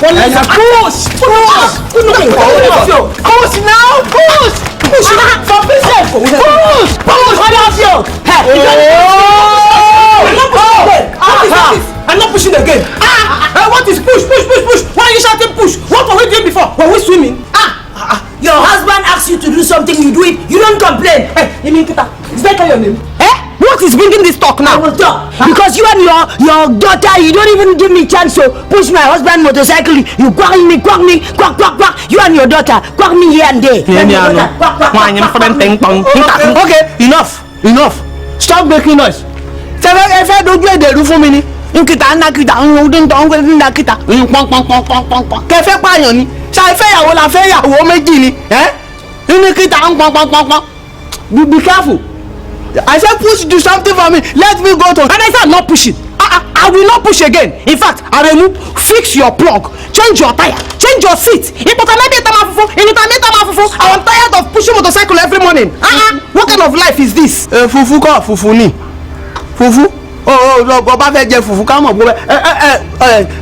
Push now. Push. For business. Push. I'm not pushing again. What is push? Why are you shouting push? What were we doing before? Were we swimming? Your husband asks you to do something, you do it. You don't complain. Hey, Ini Edo, is that your name? What is bringing this talk now? I will talk. Because you and your daughter, you don't even give me chance to push my husband motorcycle. You quack me. You and your daughter quack me here and there. Okay, enough. Stop making noise. If I don't get the roof for me, be careful. I said push, do something for me. Let me go to. And I said I'm not pushing. I will not push again. In fact, I will fix your plug, change your tire, change your seat. I'm tired of pushing motorcycle every morning. What kind of life is this? Fufu.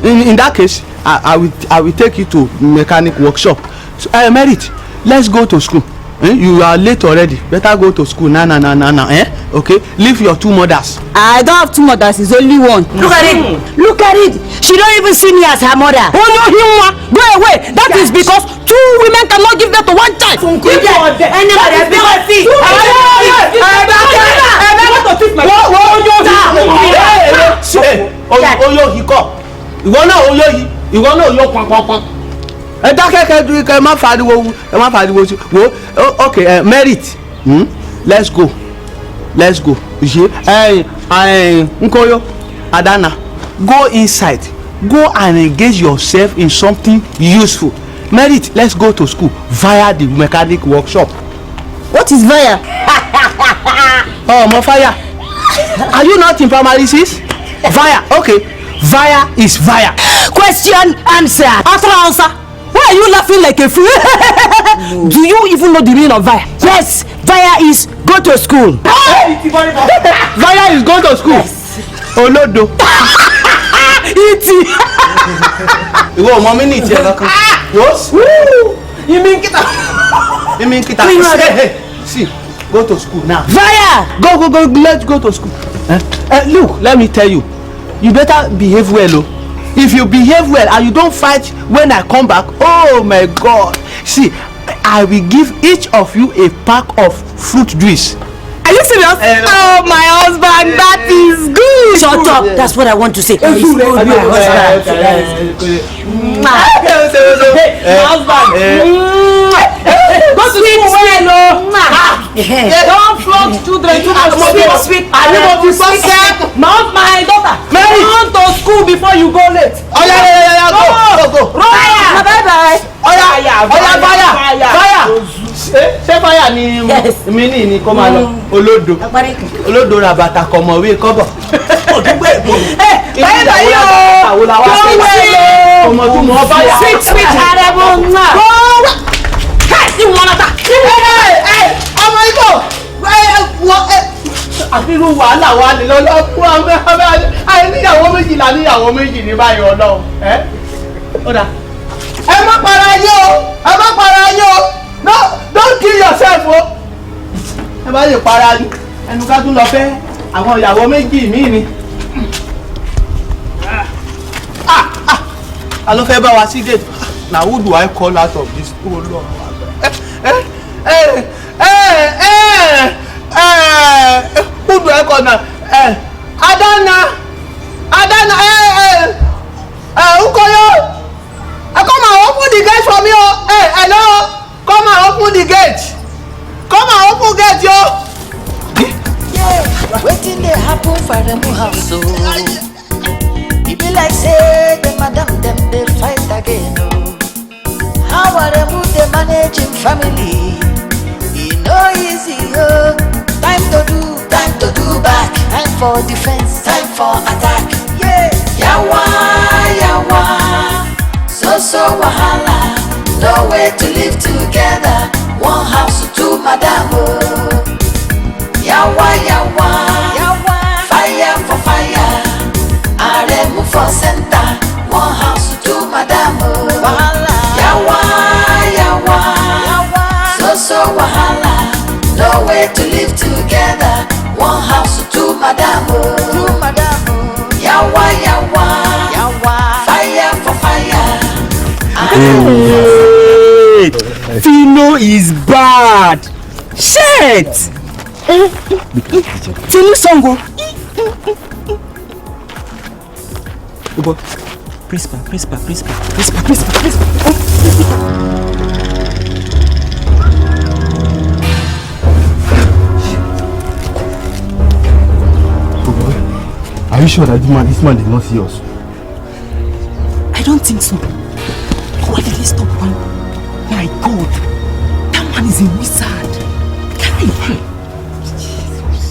In that case, I will take you to mechanic workshop. So, Merit, let's go to school. You are late already. Better go to school. Nah. Okay? Leave your two mothers. I don't have two mothers. It's only one. Look at it. She don't even see me as her mother. Oh no, go away. That is because two women cannot give birth to one child. Okay, Merit. Let's go. Nkoyo, Adana, go inside. Go and engage yourself in something useful. Merit, let's go to school via the mechanic workshop. What is via? Oh, Mofaya. Are you not in primary 6? Via, okay. Via is via. Question, answer. After answer. Why are you laughing like a fool? No. Do you even know the meaning of via? Yes, via is go to school. Via is go to school. Yes. Olodo. Iti. Iwo mommy ni ti ela kan. What? You mean kita? Hey, see, go to school now. Via. Go. Let's go to school. Look, let me tell you. You better behave well, oh. If you behave well and you don't fight when I come back, oh my God. See, I will give each of you a pack of fruit juice. Are you serious? Oh, my husband, that is good. Shut up. That's what I want to say. My husband. Go to school well, don't flog children too much. Sweet. Mount my daughter. Come to school before you go late. Go. Bye. Fire. Ṣé fire ni mi ni kó máa lọ olódo ra bàtà kọ̀mọ̀wé kọ́bọ̀. Báyìí o. Ọmọ tó mọ̀ fire. Sweet terrible. You wanna ta? Ọmọ Igbo. Àfihàn wàhálà wa ni lọ́lọ́ fún níyàwó méjì ní báyìí Ọlọ́run. Ọ̀dà. Ẹ má para yín o. No, don't kill yourself o. Ẹ bá lè para ní ẹnu ká tún lọ fẹ́ àwọn ìyàwó méjì míì ni. A ló fẹ́ bá wa sí gate. Now who do I call out of this? Oh Lord. Who do I call now? Adana. Ukoyo. Come and open the gate for me, oh. Hello. Come and open the gate. Yo. Yeah, waiting they happen for the house, so it be like say the madam them they fight again, oh. How are they managing family? It no easy, oh. Time to do back. Time for defense, time for attack. Yeah, yawa. So wahala. No way to live together. One house, two madam, oh. Yawa. Fire for fire. Aremu for center. One house, two madam, oh. no way to live together. One house, two madam, yawa yawa, fire for fire. Hey, Fino is bad. Shit. Fino songo. Prispa. Are you sure that this man did not see us? I don't think so. Why did he stop one? My God, that man is a wizard.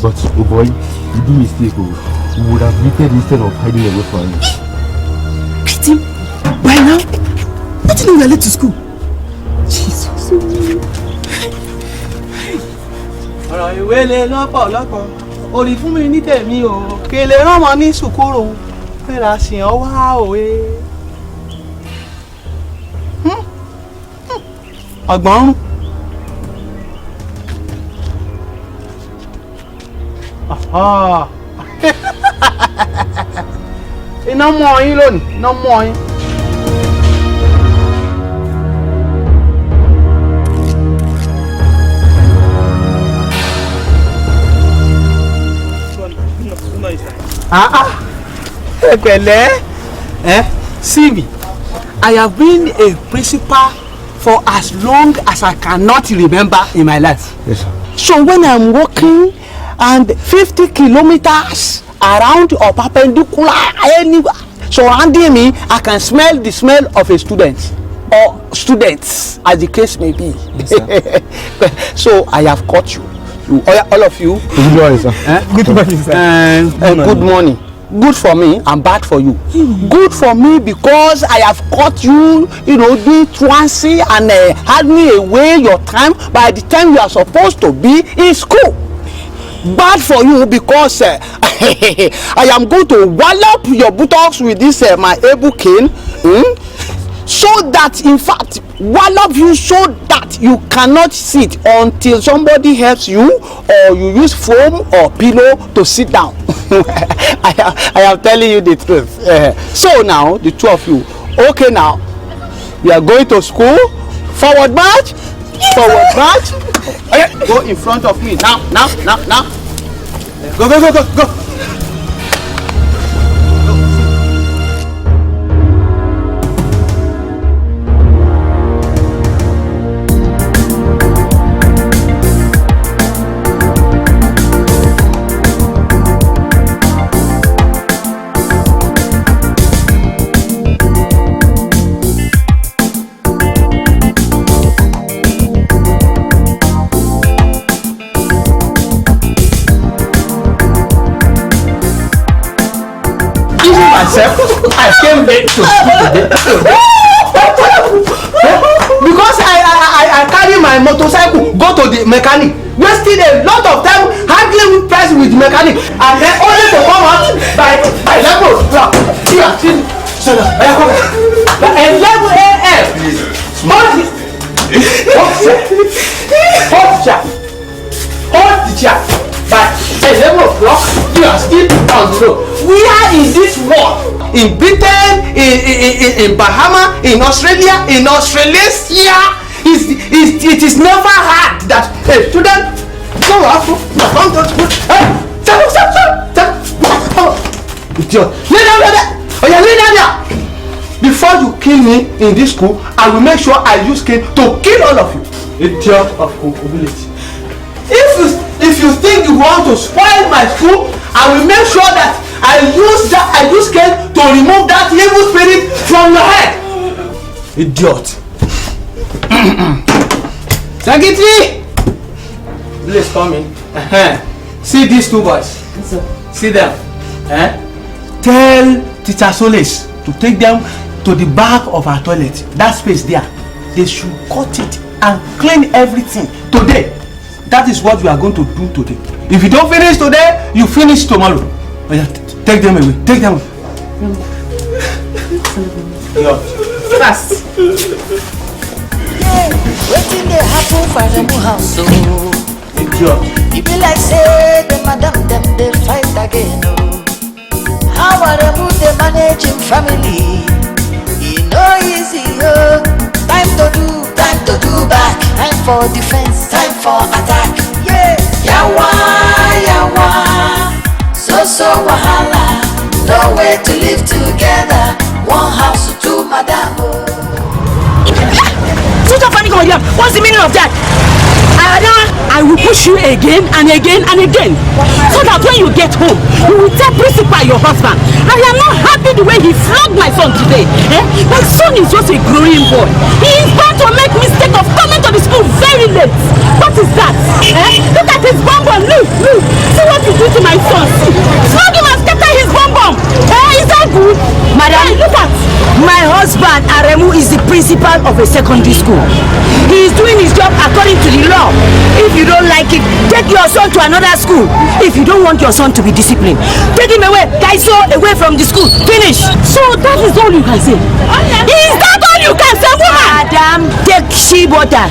But, oh boy, you do mistake. Oh. We would have waited instead of hiding away from him. Beat him? By now? Don't you know we are late to school? Jesus. Ọ̀rọ̀ ìwé lè lọ́pọ̀lọpọ̀. Orí fún mi ní tèmi o. Kèlè rán mọ́ ní sùkúrù. Fẹ́ra sì ọ́ wá òwe. Ọgbọ̀n. Iná mú ọyìn lónìí, iná mú ọyìn. See me. I have been a principal for as long as I cannot remember in my life. Yes, sir. So when I'm walking and 50 kilometers around or perpendicular anywhere surrounding me, I can smell the smell of a student or students, as the case may be. Yes, sir. So I have caught you. All of you. Good morning, sir. Good morning, sir. Good morning. Good for me and bad for you. Good for me because I have caught you, doing truancy and had me away your time by the time you are supposed to be in school. Bad for you because I am going to wallop your buttocks with this my able cane, so that in fact wallop you so that you cannot sit until somebody helps you or you use foam or pillow to sit down. I am telling you the truth. So now the two of you, okay, now we are going to school. Forward march. Forward march. Okay, go in front of me now. Go. I came late to school today because I carry my motorcycle go to the mechanic, wasting a lot of time handling price with the mechanic, and then only to come out by 11 o'clock. So now, 11 a.m. Hold the chair. By 11 o'clock, you are still on the road. We are in this world. In Britain, in Bahama, in Australia, in Australasia. It is never hard that a student go out to school. Idiot. Lay down there. Before you kill me in this school, I will make sure I use cane to kill all of you. Idiot of ability. If you think you want to spoil my school, I will make sure that I use cane to remove that evil spirit from your head. Idiot. Secretary, please come in. See these two boys. Yes, sir. See them. Tell Teacher Solis to take them to the back of our toilet. That space there. They should cut it and clean everything today. That is what we are going to do today. If you don't finish today, you finish tomorrow. Oh yeah, take them away. Take them away. Fast. Waiting they happen for the house. sure. It be like say the madam them they fight again. How are they managing family? It no easy, oh. Time to do back. Time for defense, time for attack. Yeah. Yawa, so wahala. No way to live together. One house, two madam. Switch off, Aniko, what's the meaning of that? I will push you again and again and again, so that when you get home, you will tell principal your husband, I am not happy the way he flogged my son today. My son is just a growing boy. He is bound to make mistake of coming to the school very late. What is that? Look at his bum. Look. See what you do to my son. Flog him and scatter his bum. Is that good? Madam, look at my husband. Aremu is the principal of a secondary school. He is doing his job according to the law. If you don't like it, take your son to another school. If you don't want your son to be disciplined, take him away. Daiso away from the school. Finish. So that is all you can say. Is that all you can say, woman? Madam, take she butter.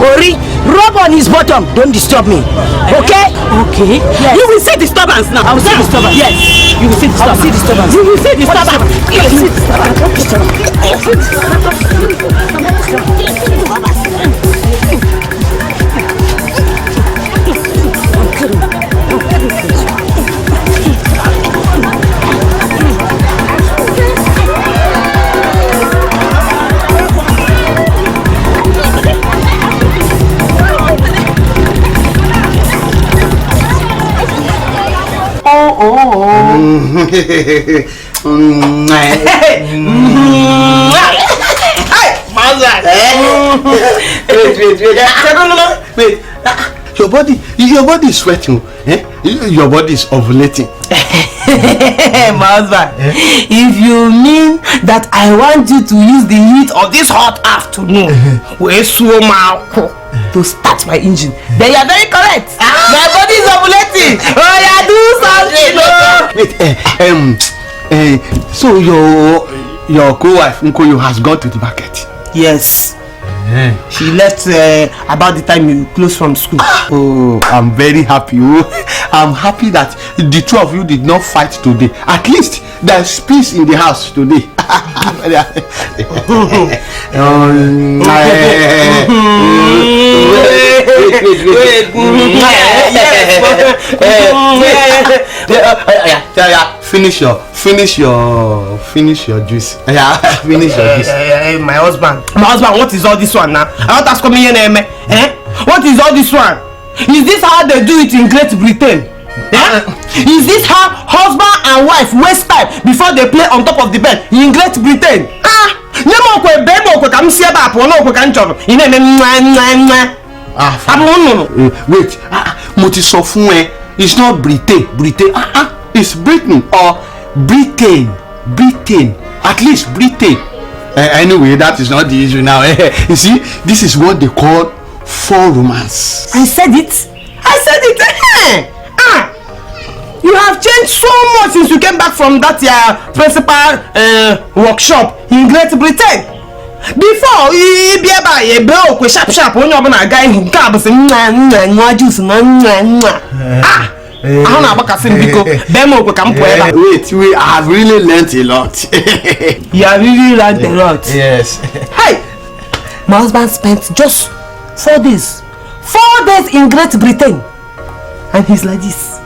Ori, rub on his bottom. Don't disturb me. Okay? Okay. Yes. You will see disturbance now. I will see disturbance. Yes. You will see disturbance. You will see disturbance. You will see Wait. Your body is sweating. Your body is ovulating. My husband, if you mean that I want you to use the heat of this hot afternoon to start my engine, then you are very correct. My body is ovulating. Oh yeah, do something. So your co-wife Nkoyo has gone to the market. Yes. She left about the time you close from school. Oh, I'm very happy. I'm happy that the two of you did not fight today. At least there's peace in the house today. Finish your juice. Finish your juice. My husband, what is all this one now? I want to ask me your name. What is all this one? Is this how they do it in Great Britain? Is this how husband and wife waste time before they play on top of the bed in Great Britain? Wait, Moti sọ fún ẹ, it's not Britain. It's Britain or Britain. At least Britain. Anyway, that is not the issue now. You see, this is what they call fall romance. I said it. You have changed so much since you came back from that principal workshop in Great Britain. Before you be about a bloke with sharp when you're a guy who gabs and juice. Wait, I have really learnt a lot. You have really learnt a lot. Yes. Hey, my husband spent just 4 days. 4 days in Great Britain. And he's like this.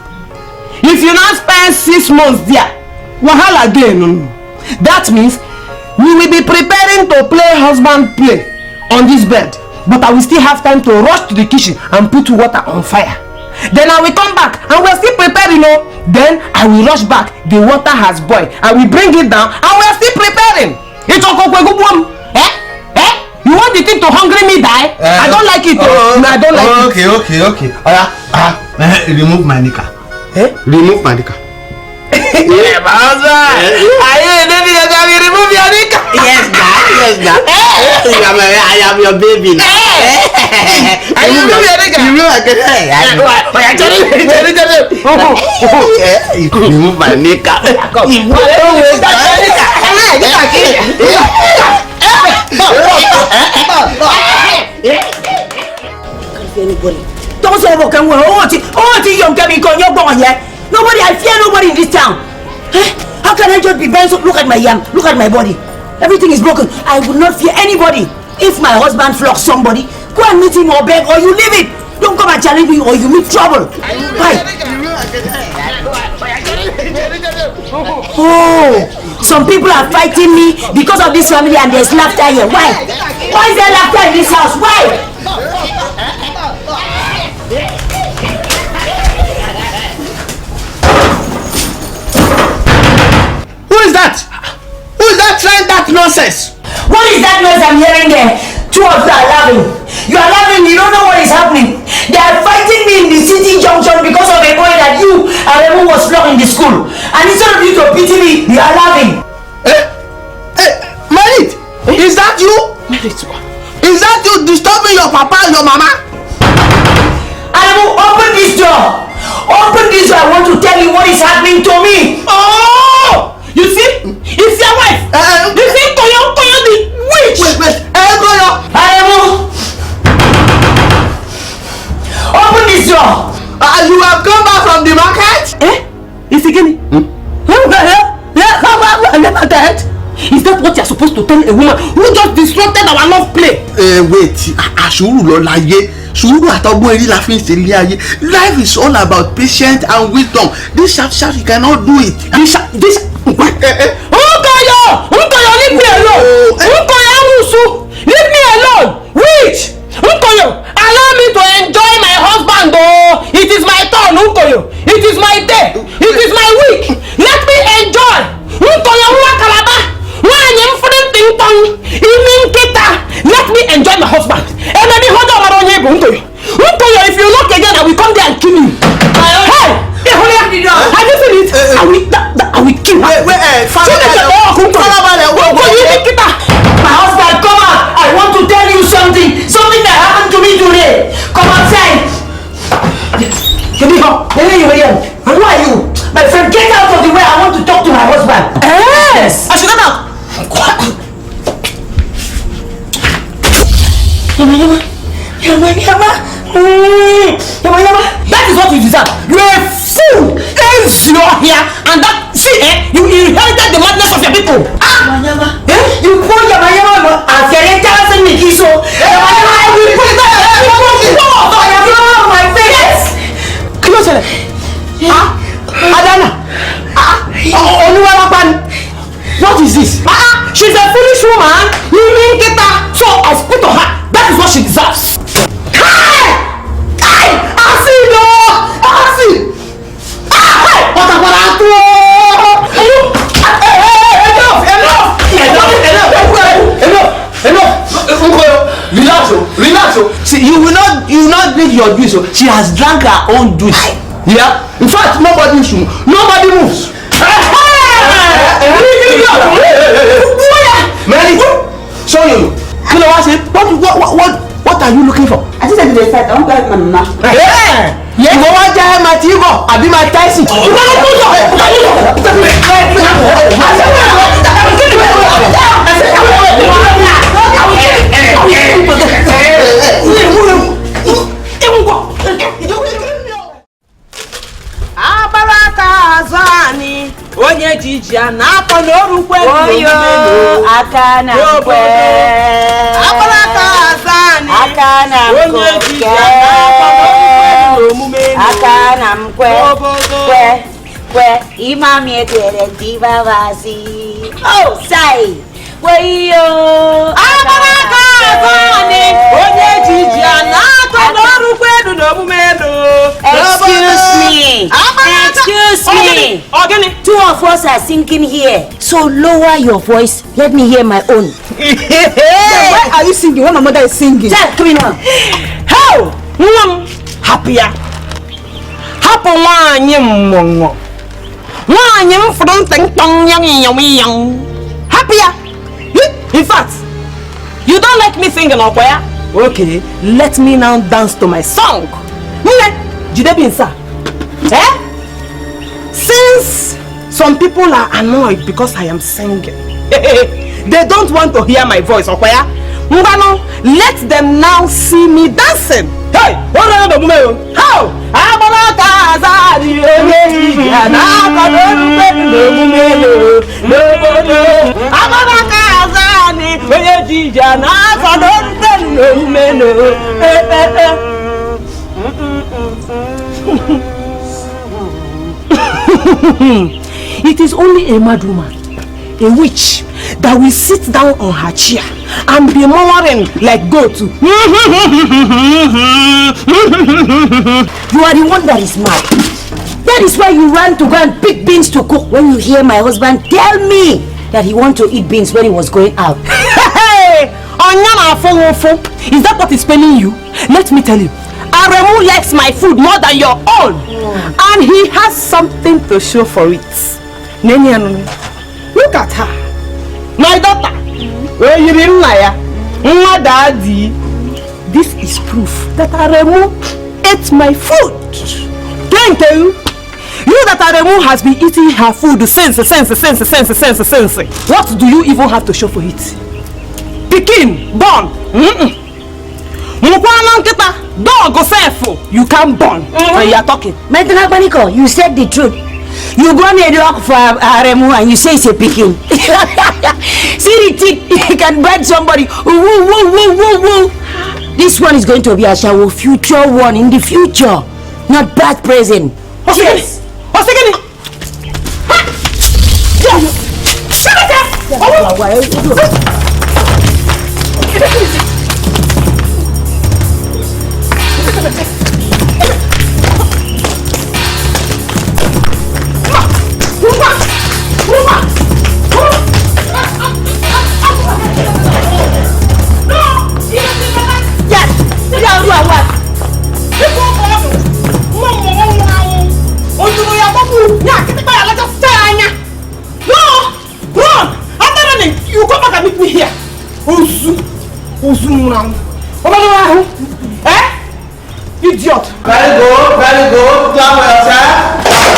If you not spend 6 months there, wahala again. That means we will be preparing to play husband play on this bed. But I will still have time to rush to the kitchen and put water on fire. Then I will come back and we're still preparing, Then I will rush back. The water has boiled. I will bring it down and we're still preparing. It's You want the thing to hungry me die? I don't like it. I don't like it. Okay. Remove my nika. Remove my nika. Yeah, my husband. Remove your nika. Yes, God. I am your baby now. Remove your nika. Remove my nika. Don't Nobody, I fear nobody in this town. How can I just be bent? Look at my yam, look at my body. Everything is broken. I would not fear anybody. If my husband flogs somebody, go and meet him or beg, or you leave it. Don't come and challenge me or you meet trouble. Why? Oh, some people are fighting me because of this family and there's laughter here. Why? Why is there laughter in this house? Why? Who is that? Who is that trying that nonsense? What is that noise I'm hearing there? Two of you are laughing. You are laughing, you don't know what is happening. They are fighting me in the city junction because of a boy that you and everyone was flogging in the school. And instead of you to pity me, you are laughing. Merit, is that you? Is that you disturbing your papa and your mama? I will open this door. Open this door. I want to tell you what is happening to me. Oh! You see? It's your wife. You see Toyo the witch. Wait. Toyo. Open this door. You have come back from the market? It's again. Come back from the market. Is that what you're supposed to tell a woman who just disrupted our love play? Wait. Sùúrù ló láyé. Sùúrù àtọgbọ́n eré la fi ń ṣe ilé ayé. Life is all about patience and wisdom. This sharp, you cannot do it. This. Unkoyo, leave me alone. Unkoyo, Musu, leave me alone. Witch, Unkoyo, allow me to enjoy my husband. Oh, it is my turn, Unkoyo. It is my day. It is my week. Let me enjoy. Unkoyo, let me enjoy my husband. And let me hold on around here, Unkoyo. Unkoyo, if you look again, I will come there and kill you. Hey! Have you seen it? I will kill her. My husband, come out. I want to tell you something. Something that happened to me today. Come outside. Who are you? My friend, get out of the way. I want to talk to my husband. Yes. I should get out. That is what you deserve. You are a fool. You are here, and that you inherited the madness of your people. You put your and telling me so. My face. Adana. What is this? She's a foolish woman. You mean get her? So I spit on her. That is what she deserves. Relax. See, you will not drink your juice. She has drank her own juice. Yeah. In fact, nobody moves. Mary, show you. You know what are you looking for? I just said to the side. I want to get my mama. You want to get my Tigo? I be my Tyson. Onye jiji na-akọ n'orukwe oyo aka na nkwe abaraka azani aka na onye jiji na-akọ n'orukwe omume aka na nkwe kwe imami etere diva vasi oh sai oyo abaraka azani onye jiji na-akọ n'orukwe omume Excuse me. Two of us are singing here. So lower your voice. Let me hear my own. Why are you singing when my mother is singing? Jack, come in now. How? Happier. Happy happier. In fact, you don't let me sing in Okwaya? Okay, let me now dance to my song. Since some people are annoyed because I am singing, they don't want to hear my voice, Okwaya. Let them now see me dancing. Hey, what are the women? How? I'm gonna cast you. And I'm It is only a mad woman, a witch, that will sit down on her chair and be murmuring like goat. You are the one that is mad. That is why you ran to go and pick beans to cook when you hear my husband tell me that he wants to eat beans when he was going out. Is that what is paining you? Let me tell you, Aremu likes my food more than your own. And he has something to show for it. Look at her. My daughter. Daddy. This is proof that Aremu ate my food. Can't tell you. You that Aremu has been eating her food since. What do you even have to show for it? Pikin, born. Dog you can't born. And you are talking. You said the truth. You go on a dog for Aremu and you say it's a pikin. See the teeth, you can bite somebody. This one is going to be a shower future one in the future, not bad present. Yes. Idiot. Very good. Clap for yourself. Yes.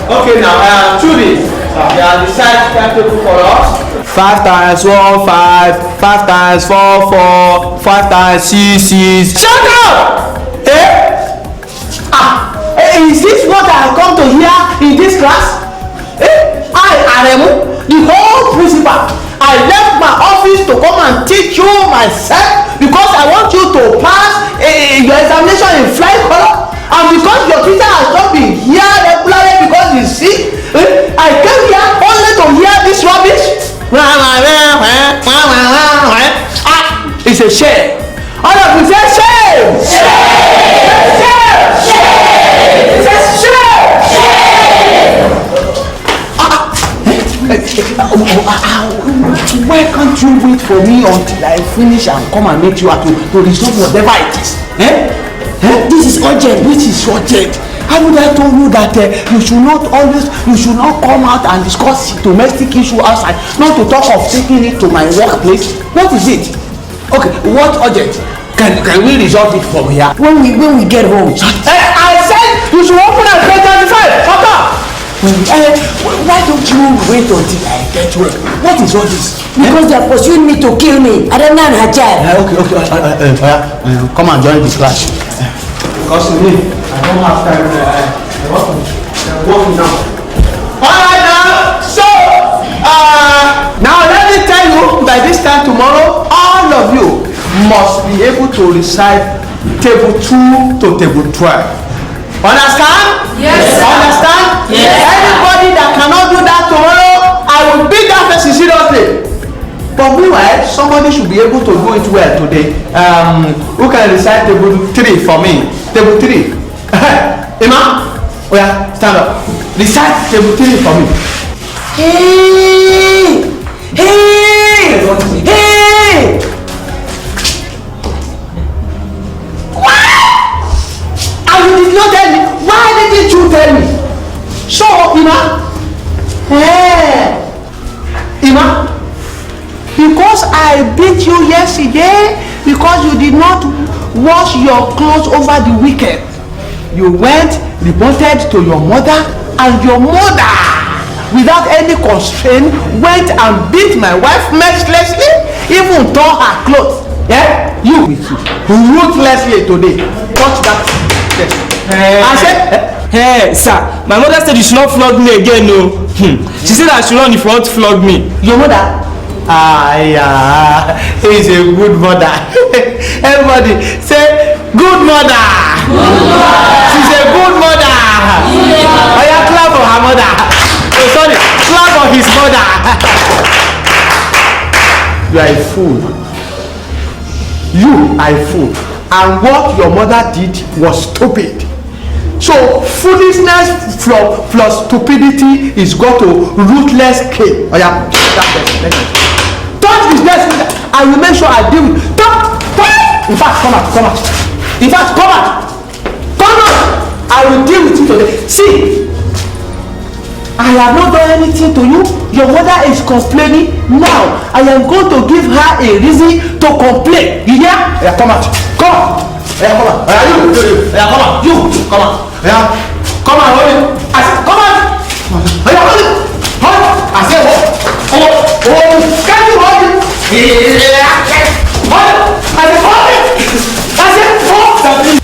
Okay, now, truly, they are the side timetable for us. 5 times 1, 5. 5 times 4, 4. 5 times 6, 6. Shut up! Is this what I have come to hear in this class? I, Aremu, the whole principal, I left my office to come and teach you myself because I want you to pass your examination in flying color, and because your teacher has not been here regularly because he's sick, I came here only to hear this rubbish. It's a shame. All of you say shame. Why can't you wait for me until I finish and come and meet you to resolve whatever it is? This is urgent. Which is urgent? How would I told you that you should not come out and discuss domestic issue outside, not to talk of taking it to my workplace? What is it? Okay, what urgent? Can we resolve it from here? When we get home. I said you should open at 10:35. Shut up! Why don't you wait until I get home? What is all this? Because they are pursuing me to kill me. I don't know her child. Okay. Come and join the class. Because me, I don't have time. I want to work now. Alright now. So, now let me tell you, by this time tomorrow, all of you must be able to recite table 2 to table 12. Understand? Yes. Understand? Yes. Anybody that cannot do that tomorrow, I will beat that person seriously. But meanwhile, somebody should be able to do it well today. Who can recite table 3 for me? Table 3. Emma? Oh yeah, stand up. Recite table 3 for me. Hey! And you did not tell me. Why didn't you tell me? Show up, Emma. Emma? Because I beat you yesterday because you did not wash your clothes over the weekend. You went, reported to your mother, and your mother, without any constraint, went and beat my wife mercilessly, even tore her clothes. Yeah? You ruthlessly today touch that desk. I said. Hey, sir, my mother said you should not flog me again, no. She said I should run if you want to flog me. Your mother? Yeah, he's a good mother. Everybody say, good mother. She's a good mother. Oh yeah, clap for her mother. Oh sorry, clap for his mother. You are a fool. You are a fool. And what your mother did was stupid. So foolishness plus stupidity is got to ruthless kill. Oh yeah, touch his desk. I will make sure I deal with. Touch. In fact, come out. In fact, come out. I will deal with you today. See, I have not done anything to you. Your mother is complaining now. I am going to give her a reason to complain. You hear? Yeah, come out. Come. Yeah, come on. Yeah, come on. You come on. Yeah, come on, hold it. I said, come on. Yeah, hold it. Hold it. I said, hold. Can you hold it? Yeah. Hold it. I said, hold it. I said, hold something.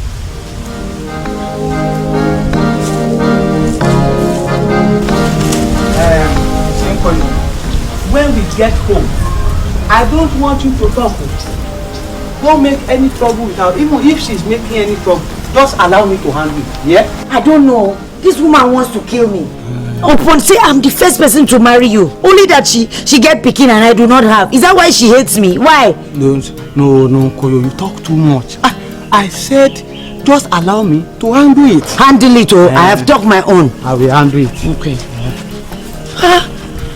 When we get home, I don't want you to talk. Don't make any trouble with her. Even if she's making any trouble, just allow me to handle it. Yeah? I don't know. This woman wants to kill me. Upon say I'm the first person to marry you. Only that she get picking and I do not have. Is that why she hates me? Why? No, Koyo, you talk too much. I said just allow me to handle it. Handle it, oh. I have talked my own. I will handle it. Okay.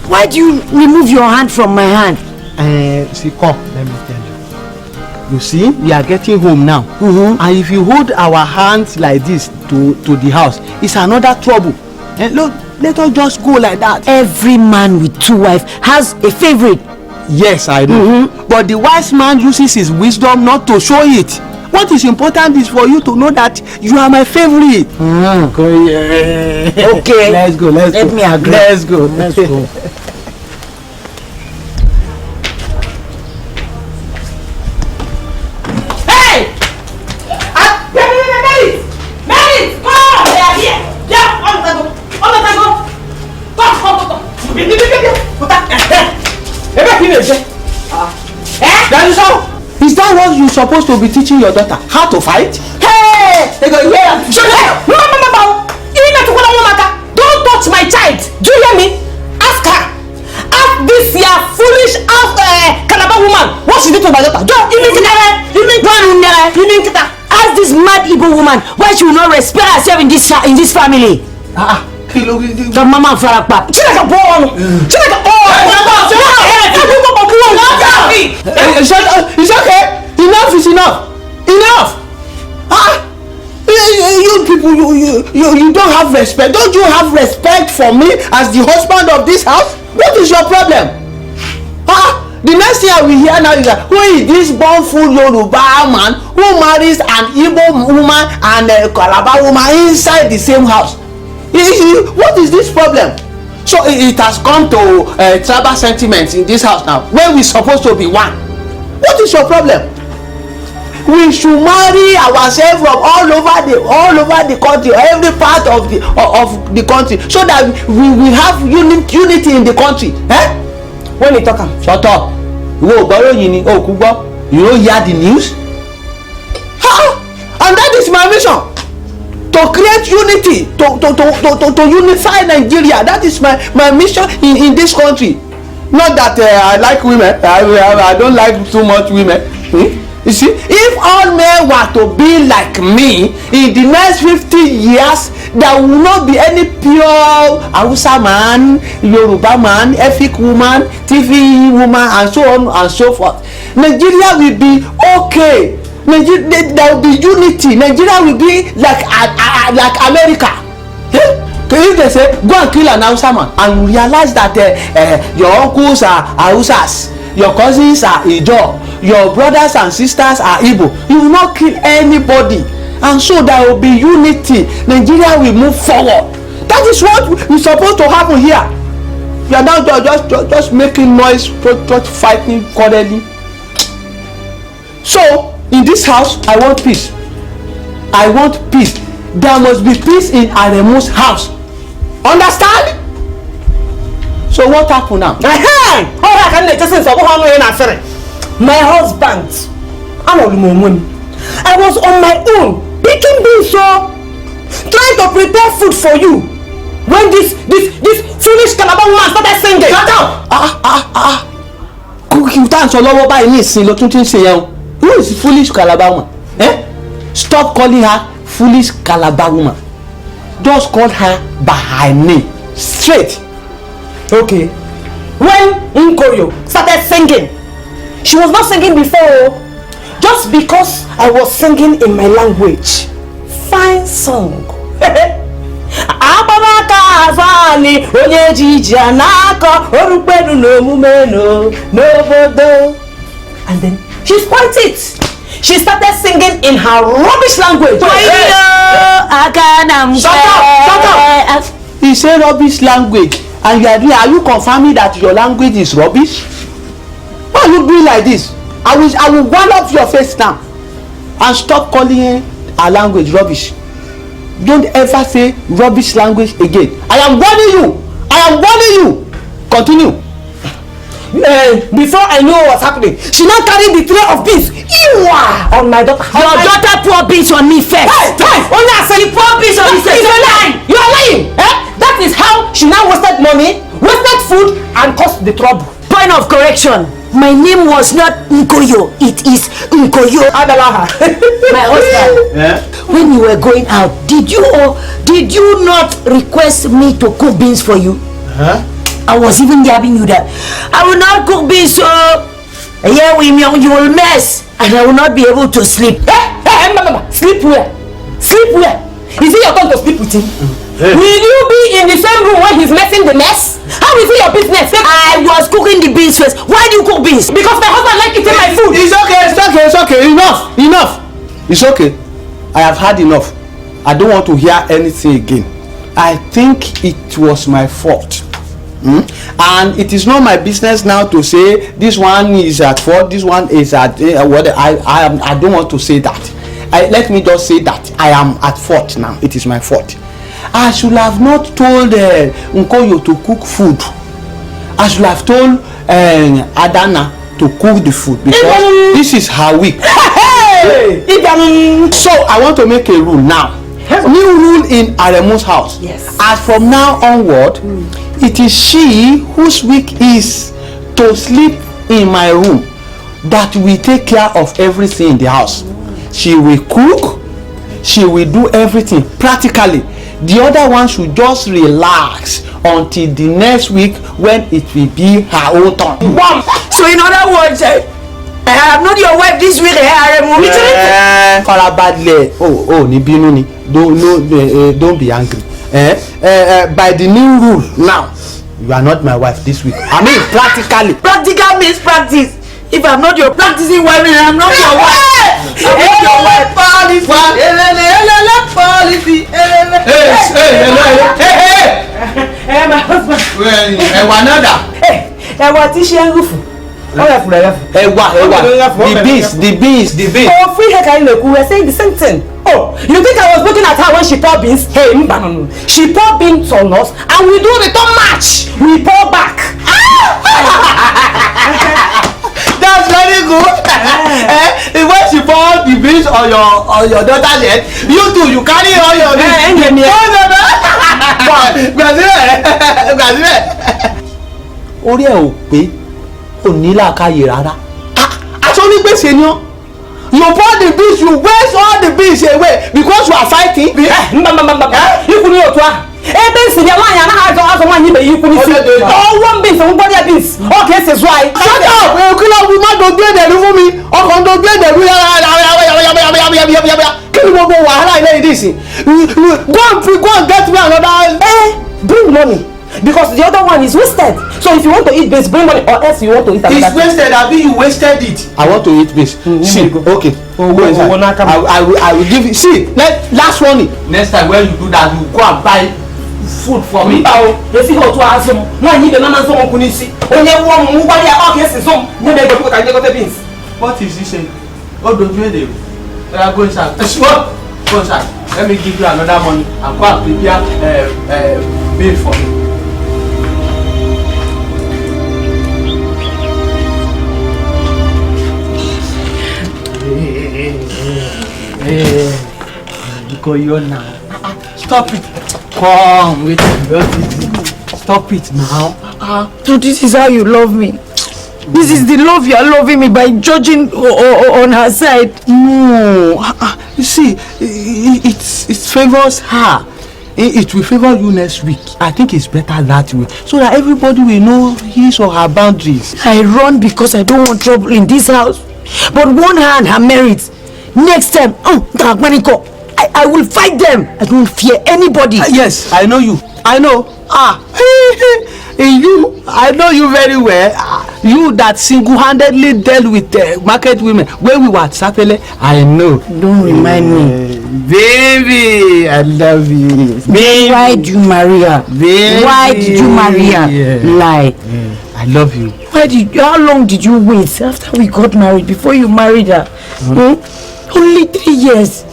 Why do you remove your hand from my hand? See, come, let me tell you. You see, we are getting home now. And if you hold our hands like this to the house, it's another trouble. And look, let us just go like that. Every man with two wives has a favorite. Yes, I know. But the wise man uses his wisdom not to show it. What is important is for you to know that you are my favorite. Okay. Let's go. Let me agree. Let's go. Is that what you're supposed to be teaching your daughter? How to fight? Hey! They go, yeah! Don't touch my child! Do you hear me? Ask her! Ask this your foolish Calabar woman what she did to my daughter. Ask this mad Igbo woman why she will not respect herself in this family. The mama Farapap. It's okay. Enough is enough. You people, you don't have respect. Don't you have respect for me as the husband of this house? What is your problem? The next thing we hear now is that who is this born full Yoruba man who marries an Igbo woman and a Calabar woman inside the same house? What is this problem? So it has come to tribal sentiments in this house now when we're supposed to be one. What is your problem? We should marry ourselves from all over the country, every part of the country, so that we have unity in the country. When you talk, shut up. You don't hear the news? And that is my mission. To create unity, to unify Nigeria. That is my mission in this country. Not that I like women. I don't like too much women. You see, if all men were to be like me in the next 50 years, there will not be any pure Hausa man, Yoruba man, Efik woman, TV woman, and so on and so forth. Nigeria will be okay. There will be unity. Nigeria will be like America. If they say go and kill an Hausa man and realize that your uncles are Hausas, your cousins are Ijo, your brothers and sisters are Igbo, you will not kill anybody, and so there will be unity. Nigeria will move forward. That is what is supposed to happen here. You are now just making noise, just fighting quarterly. So in this house, I want peace. I want peace. There must be peace in Aremu's house. Understand? So what happened now? My husband, I was on my own, picking beans, so trying to prepare food for you. When this foolish Calabar woman started singing. Shut up! You dance all over by me, sing. Who is foolish Calabar woman? Stop calling her foolish Calabar woman. Just call her by her name. Straight. Okay. When Nkoyo started singing, she was not singing before. Just because I was singing in my language. Fine song. And then she spoiled it. She started singing in her rubbish language. Shut up! He said rubbish language, and are you confirming that your language is rubbish? Why are you doing like this? I will wind up your face now and stop calling our language rubbish. Don't ever say rubbish language again. I am warning you. Continue. Before I knew what was happening, she now carried the tray of beans on my daughter. Your daughter pour beans on me first. Hey! Only I said you pour beans on me first. You are lying. That is how she now wasted money, wasted food, and caused the trouble. Point of correction. My name was not Nkoyo. It is Nkoyo. Adalaha. My husband. Yeah? When you were going out, did you not request me to cook beans for you? Huh? I was even giving you that. I will not cook beans, so here you will mess, and I will not be able to sleep. Sleep where? Sleep where? Is it your turn to sleep with him? Will you be in the same room when he's messing the mess? How is it your business? I was cooking the beans first. Why do you cook beans? Because my husband likes eating my food. It's okay. Enough. It's okay. I have had enough. I don't want to hear anything again. I think it was my fault. And it is not my business now to say this one is at fault, this one is at what I don't want to say that. Let me just say that I am at fault now. It is my fault. I should have not told Nkoyo to cook food. I should have told Adana to cook the food, because this is her week. So I want to make a rule now. New rule in Aremu's house. Yes. As from now onward, it is she whose week is to sleep in my room that will take care of everything in the house. She will cook, she will do everything practically. The other one should just relax until the next week when it will be her own turn. So in other words, I have not your wife this week. Don't be angry. By the new rule now, you are not my wife this week. I mean practically. Practical means practice. If I'm not your practicing wife, then I'm not your wife. I'm not your wife. Hey, my husband. The beans. Oh, free hair, we were saying the same thing. Oh, you think I was looking at her when she poured beans? Hey, she poured beans on us, and we do return match. We pour back. That's very good. When she poured the beans on your daughter's head, you too, you carry all your beans. Orí ẹ̀ ò pé ò ní làákàyè rárá. Aṣọ onígbèsè ni ọ́. You pour the beans, you waste all the beans away because you are fighting. You kuni otwa. Beans ni wanya na ha zo wanya be you kuni si. Oh, one beans, one body beans. Okay, this is why. Shut up. Kila woman do gbé dẹ̀rú fún mi. Ọkàn do gbé dẹ̀rú yá. Kí ni gbogbo wàhálà ilé yìí sí? Go and get me another. Bring money. Because the other one is wasted. So if you want to eat beans, bring money, or else you want to eat another. It's wasted. I mean, you wasted it. I want to eat beans. See, okay. Go inside. I will give you. See, last warning. Next time when you do that, you go and buy food for me. You see how to answer. No, you need the man so kunisi. Only one mobile okay, some. No, they go to beans. What is he saying? Oh, don't do it. Go inside. Go inside. Let me give you another money and go and prepare bill for me. Because you're now. Stop it. Come, wait. Stop it now. So this is how you love me. This is the love you are loving me by judging on her side. No, you see, it favors her. It will favor you next week. I think it's better that way, so that everybody will know his or her boundaries. I run because I don't want trouble in this house. But one hand her merits. Next time, I will fight them. I don't fear anybody. Yes, I know you. I know. You, I know you very well. You that single-handedly dealt with market women when we were at Sapele. I know. Don't remind me. Baby, I love you. Baby. Why did you marry her? Baby. Why did you marry her? Yeah. Lie. Yeah. I love you. How long did you wait after we got married before you married her? Only 3 years.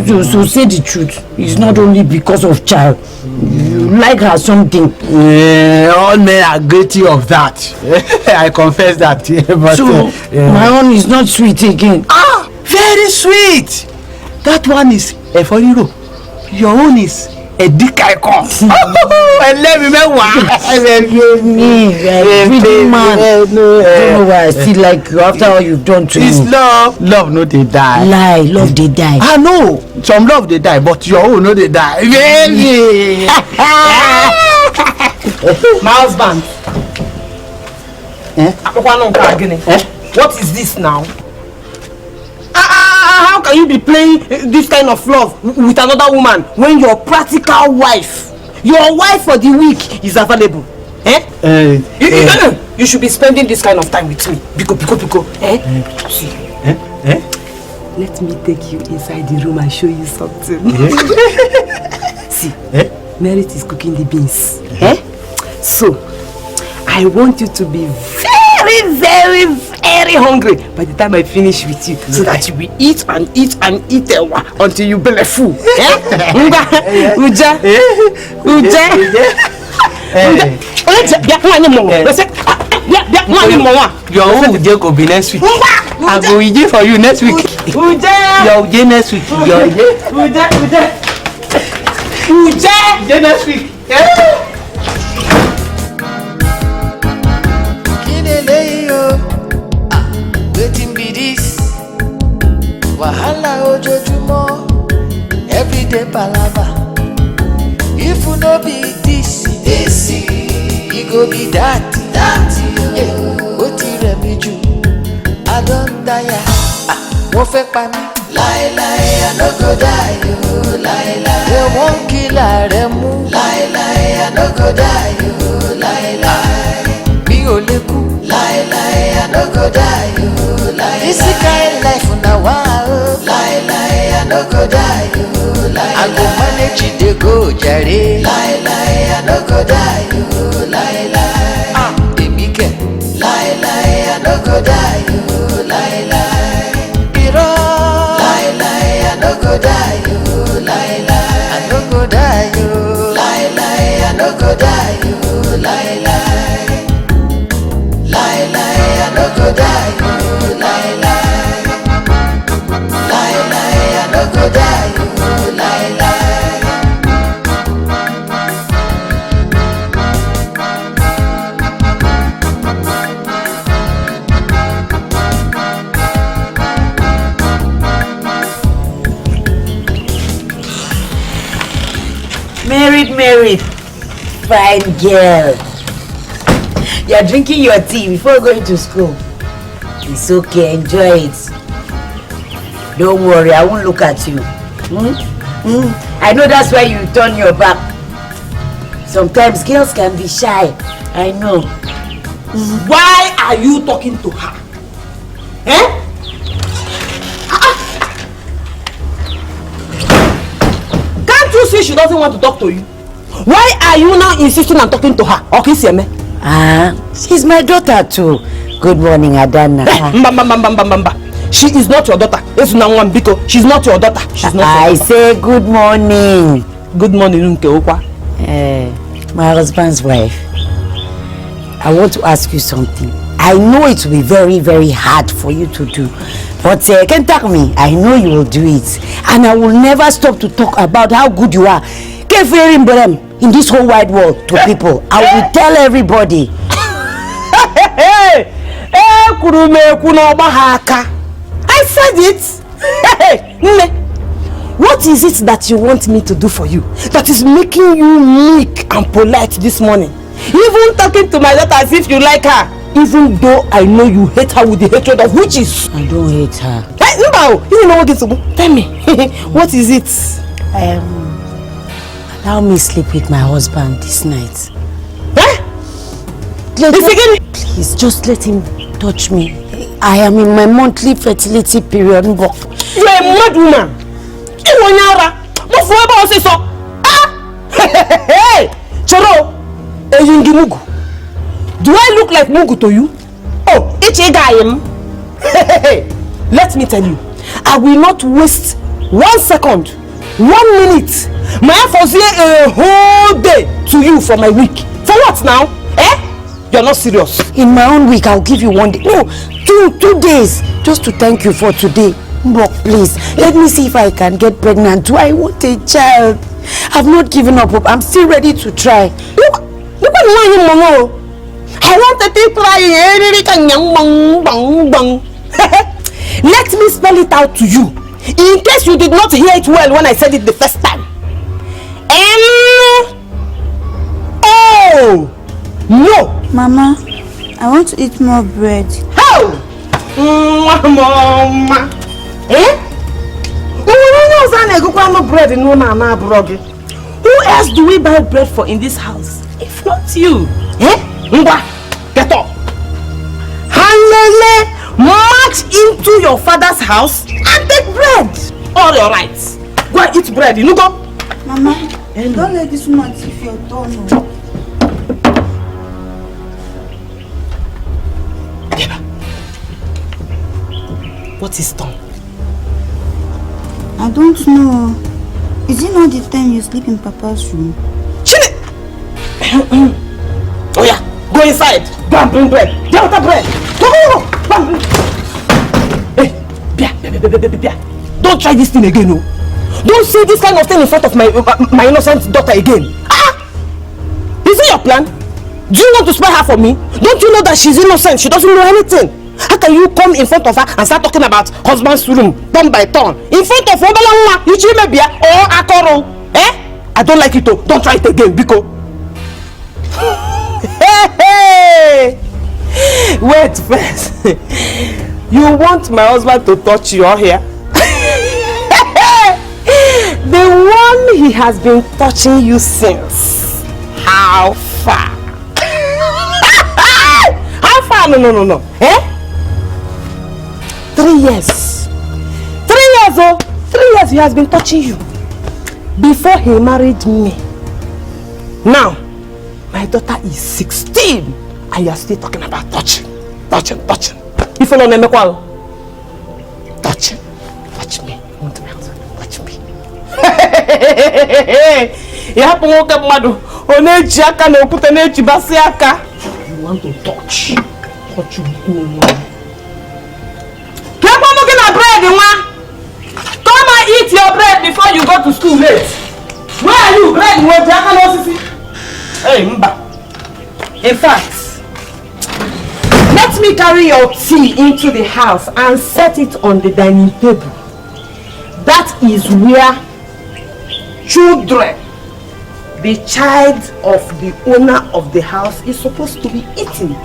So say the truth. It's not only because of child. You like her something. All men are guilty of that. I confess that. But, so my own is not sweet again. Very sweet. That one is a funny row. Your own is a Dikeh. And let me know why. Really man. I don't know why I still like you after all you've done to me. It's love. Love no they die. Lie, love they die. I know. Some love they die, but your own no they die. Baby. My husband. What is this now? How can you be playing this kind of love with another woman when your practical wife, your wife for the week is available? You should be spending this kind of time with me. Pico. See. Let me take you inside the room and show you something. See, Merit is cooking the beans. So, I want you to be very, very, very hungry by the time I finish with you, so that you will eat and eat and eat until you belly full. Uja. Your own Uja will be next week. I go Uja for you next week. Uja. Your Uja next week. Your Uja next week. Waiting be this wahala ojojumo everyday palava. If you no be this, it go be that. Oti remiju, I don't die. Wọ́n fẹ́ pa mí. Láíláí, I no go die o. Láíláí. They won't kill ààrẹ mú. Láíláí, I no go die o. Láíláí. Mi ò lè kú. Láíláí, I no go die o. Láíláí. This kind life na wa o. Láíláí, I no go die o. Láíláí. I go manage dey go jare. Láíláí, I no go die o. Láíláí. Èmi kẹ̀. Láíláí, I no go die o. Láíláí. Irọ́. Láíláí, I no go die o. Láíláí. I no go die o. Láíláí, I no go die o. Láíláí. Láíláí, I no go die o. Láíláí. Láíláí, I no go die o. Láíláí. Married, fine girl. You are drinking your tea before going to school. It's okay, enjoy it. Don't worry, I won't look at you. I know that's why you turn your back. Sometimes girls can be shy. I know. Why are you talking to her? Can't you see she doesn't want to talk to you? Why are you now insisting on talking to her? Okay, Sieme. She's my daughter too. Good morning, Adana. She is not your daughter. She's not your daughter. She's not I say good morning. Good morning, My husband's wife. I want to ask you something. I know it will be very, very hard for you to do. But can't tell me. I know you will do it. And I will never stop to talk about how good you are. In this whole wide world to people. I will tell everybody. I said it. What is it that you want me to do for you that is making you meek and polite this morning? Even talking to my daughter as if you like her, even though I know you hate her with the hatred of witches. I don't hate her. Hey, no, you know what it's about. Tell me, what is it? Allow me sleep with my husband this night. Please, just let him touch me. I am in my monthly fertility period. You are a mad woman. Hey, Choro, do I look like Mugu to you? Oh, it's a guy. Let me tell you, I will not waste 1 second, 1 minute, my efforts a whole day to you for my week. For what now? You're not serious. In my own week, I'll give you 1 day. No, two days. Just to thank you for today. Mbok, please, let me see if I can get pregnant. Do I want a child? I've not given up hope. I'm still ready to try. Look at my I wanted to try. Let me spell it out to you. In case you did not hear it well when I said it the first time. N-O. No. Mama, I want to eat more bread. How? Mama. Who else do we buy bread for in this house? If not you. Get up. Hanlele, march into your father's house and take bread. All your rights. Go and eat bread. You go. Mama, don't let this woman thief your tongue. What is tongue? I don't know. Is it not the time you sleep in Papa's room? Chile! Oh yeah, go inside. Go and bring bread. Get out of bread. Go. Go and bring. Hey, Bia. Don't try this thing again, no. Don't say this kind of thing in front of my innocent daughter again. Is it your plan? Do you want to spare her for me? Don't you know that she's innocent? She doesn't know anything. How can you come in front of her and start talking about husband's room, turn by turn? In front of Obalangwa, Ichimebia or Akoro? I don't like it too. Don't try it again, Biko. Hey! Wait first. You want my husband to touch your hair? The one he has been touching you since. How far? How far? No. 3 years. 3 years, oh. 3 years he has been touching you. Before he married me. Now, my daughter is 16 and you are still talking about touching. If you don't know me, touch me. Want me husband? Touch me. You want to touch you. Keep on looking at bread, come and eat your bread before you go to school late. Where are you? Bread? Hey, Mba. In fact, let me carry your tea into the house and set it on the dining table. That is where children, the child of the owner of the house, is supposed to be eating.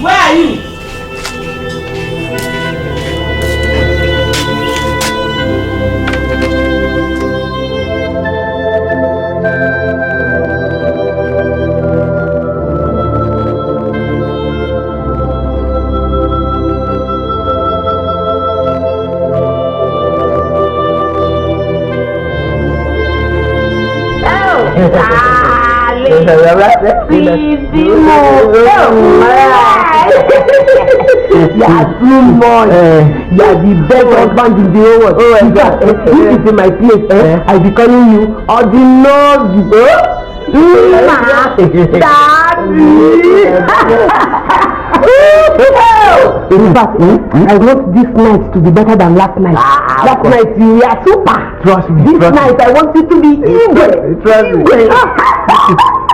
Where are you? Please, you are too much. You are the best husband in the whole world. Oh my God. This is in my place. I be calling you Odinobi. In fact, I want this night to be better than last night. Last night you were super. Trust me. This night I want you to be evil. Trust me.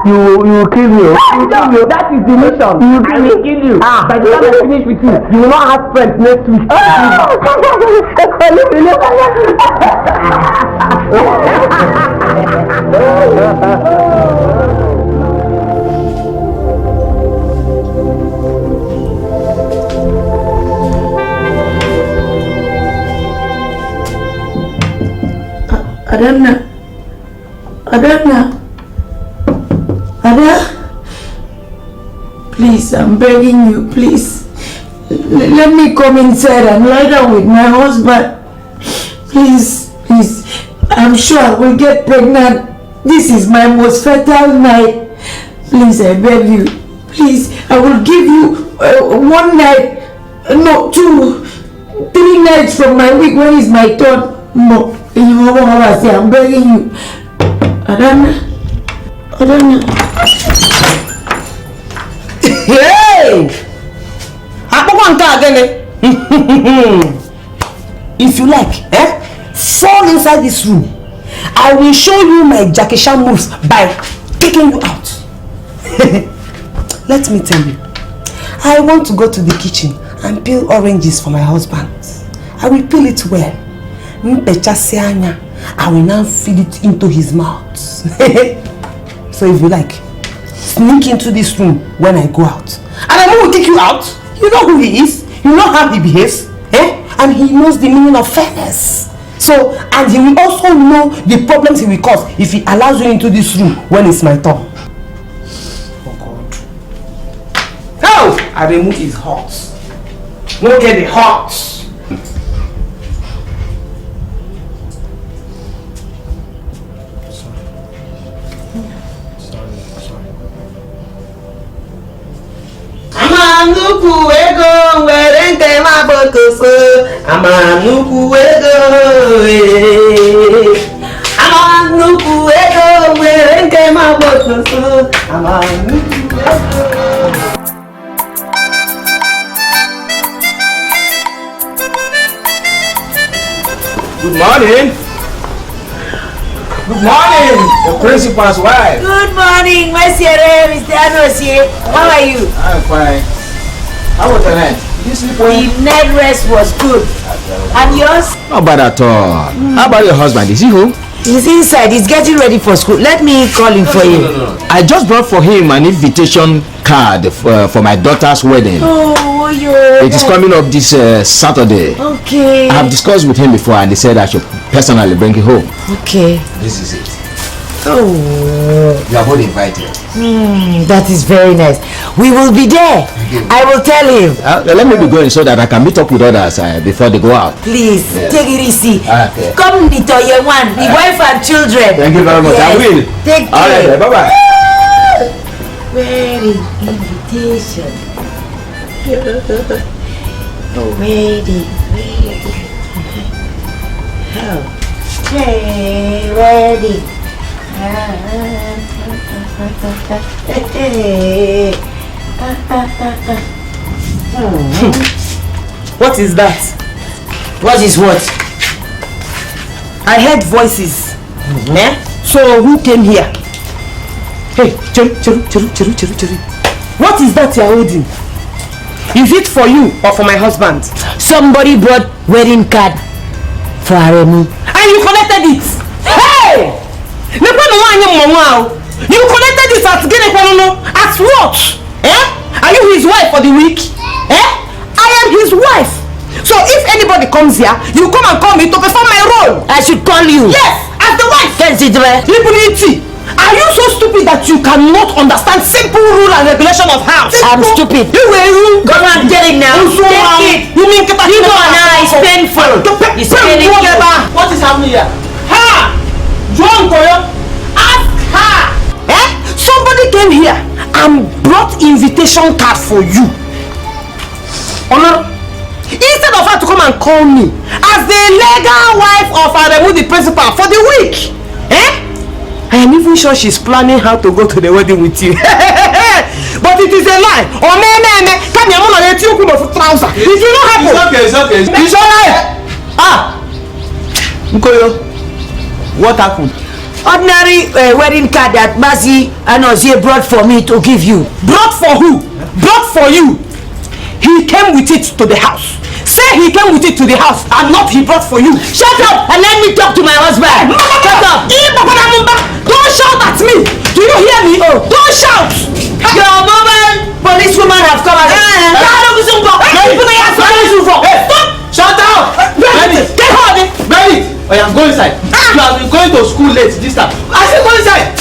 You will kill me. That is the mission. I will kill you. By the time I finish with you, you will not have friends next week. Ada, please, I'm begging you, please. Let me come inside and lie down with my husband. Please, please. I'm sure I will get pregnant. This is my most fertile night. Please, I beg you. Please, I will give you 1 night, no, 2, 3 nights from my week. When is my turn? No, I'm begging you. Adana. Hey! If you like, fall inside this room. I will show you my Jackie Chan moves by taking you out. Let me tell you, I want to go to the kitchen and peel oranges for my husband. I will peel it well. I will now feed it into his mouth. So if you like, sneak into this room when I go out. And I will take you out. You know who he is. You know how he behaves. And he knows the meaning of fairness. So, and he will also know the problems he will cause if he allows you into this room when it's my turn. Oh God. Oh! Aremu is hot. Look at the hot. Amanuku ego nwere nke mabokoso. Amanuku ego. Amanuku ego nwere nke mabokoso. Amanuku ego. Good morning. Good morning, the principal's wife. Good morning, Monsieur Mr. Anosie. How are you? I'm fine. How was the night? Did you sleep well? The night rest was good. And yours? Not bad at all. How about your husband? Is he home? He's inside. He's getting ready for school. Let me call him for you. No. I just brought for him an invitation card for my daughter's wedding. Oh, yeah. It is coming up this Saturday. Okay. I have discussed with him before and he said I should personally bring it home. Okay. This is it. Oh. You are both invited. That is very nice. We will be there. I will tell him. Let me be going so that I can meet up with others before they go out. Please, yes. Take it easy. Okay. Come meet your one, the wife and children. Thank you very much. Yes. I will. Take care. All right, bye-bye. Wedding invitation. Oh, wedding. Oh, hey, wedding. What is that? What is what? I heard voices. So who came here? Hey, Chiru. What is that you're holding? Is it for you or for my husband? Somebody brought wedding card for Aremu. And you collected it! Hey! You collected it at Guinea. As what? Are you his wife for the week? I am his wife. So if anybody comes here, you come and call me to perform my role. I should call you. Yes, as the wife. Are you so stupid that you cannot understand simple rule and regulation of house? I'm stupid. Come on, get it now. Take it. You mean now it's painful. It's painful. What is happening here? Ha! John Koyo, ask her. Somebody came here and brought invitation card for you. Honor, instead of her to come and call me as the legal wife of Aremu, the principal, for the week, I am even sure she's planning how to go to the wedding with you. But it is a lie. Oh, come here, I'm let you come off trouser. It will not happen. It's okay. It's alright. Nkoyo, what happened? Ordinary wedding card that Mazi and Ozie brought for me to give you. Brought for who? Brought for you. He came with it to the house. Say he came with it to the house and not he brought for you. Shut up and let me talk to my husband. Shut up. Don't shout at me. Do you hear me? Oh, don't shout. Your mobile policewoman have come out. Shut up! Benny! Get hold it! Benny! I am going inside. You have been going to school late this time. I said go inside!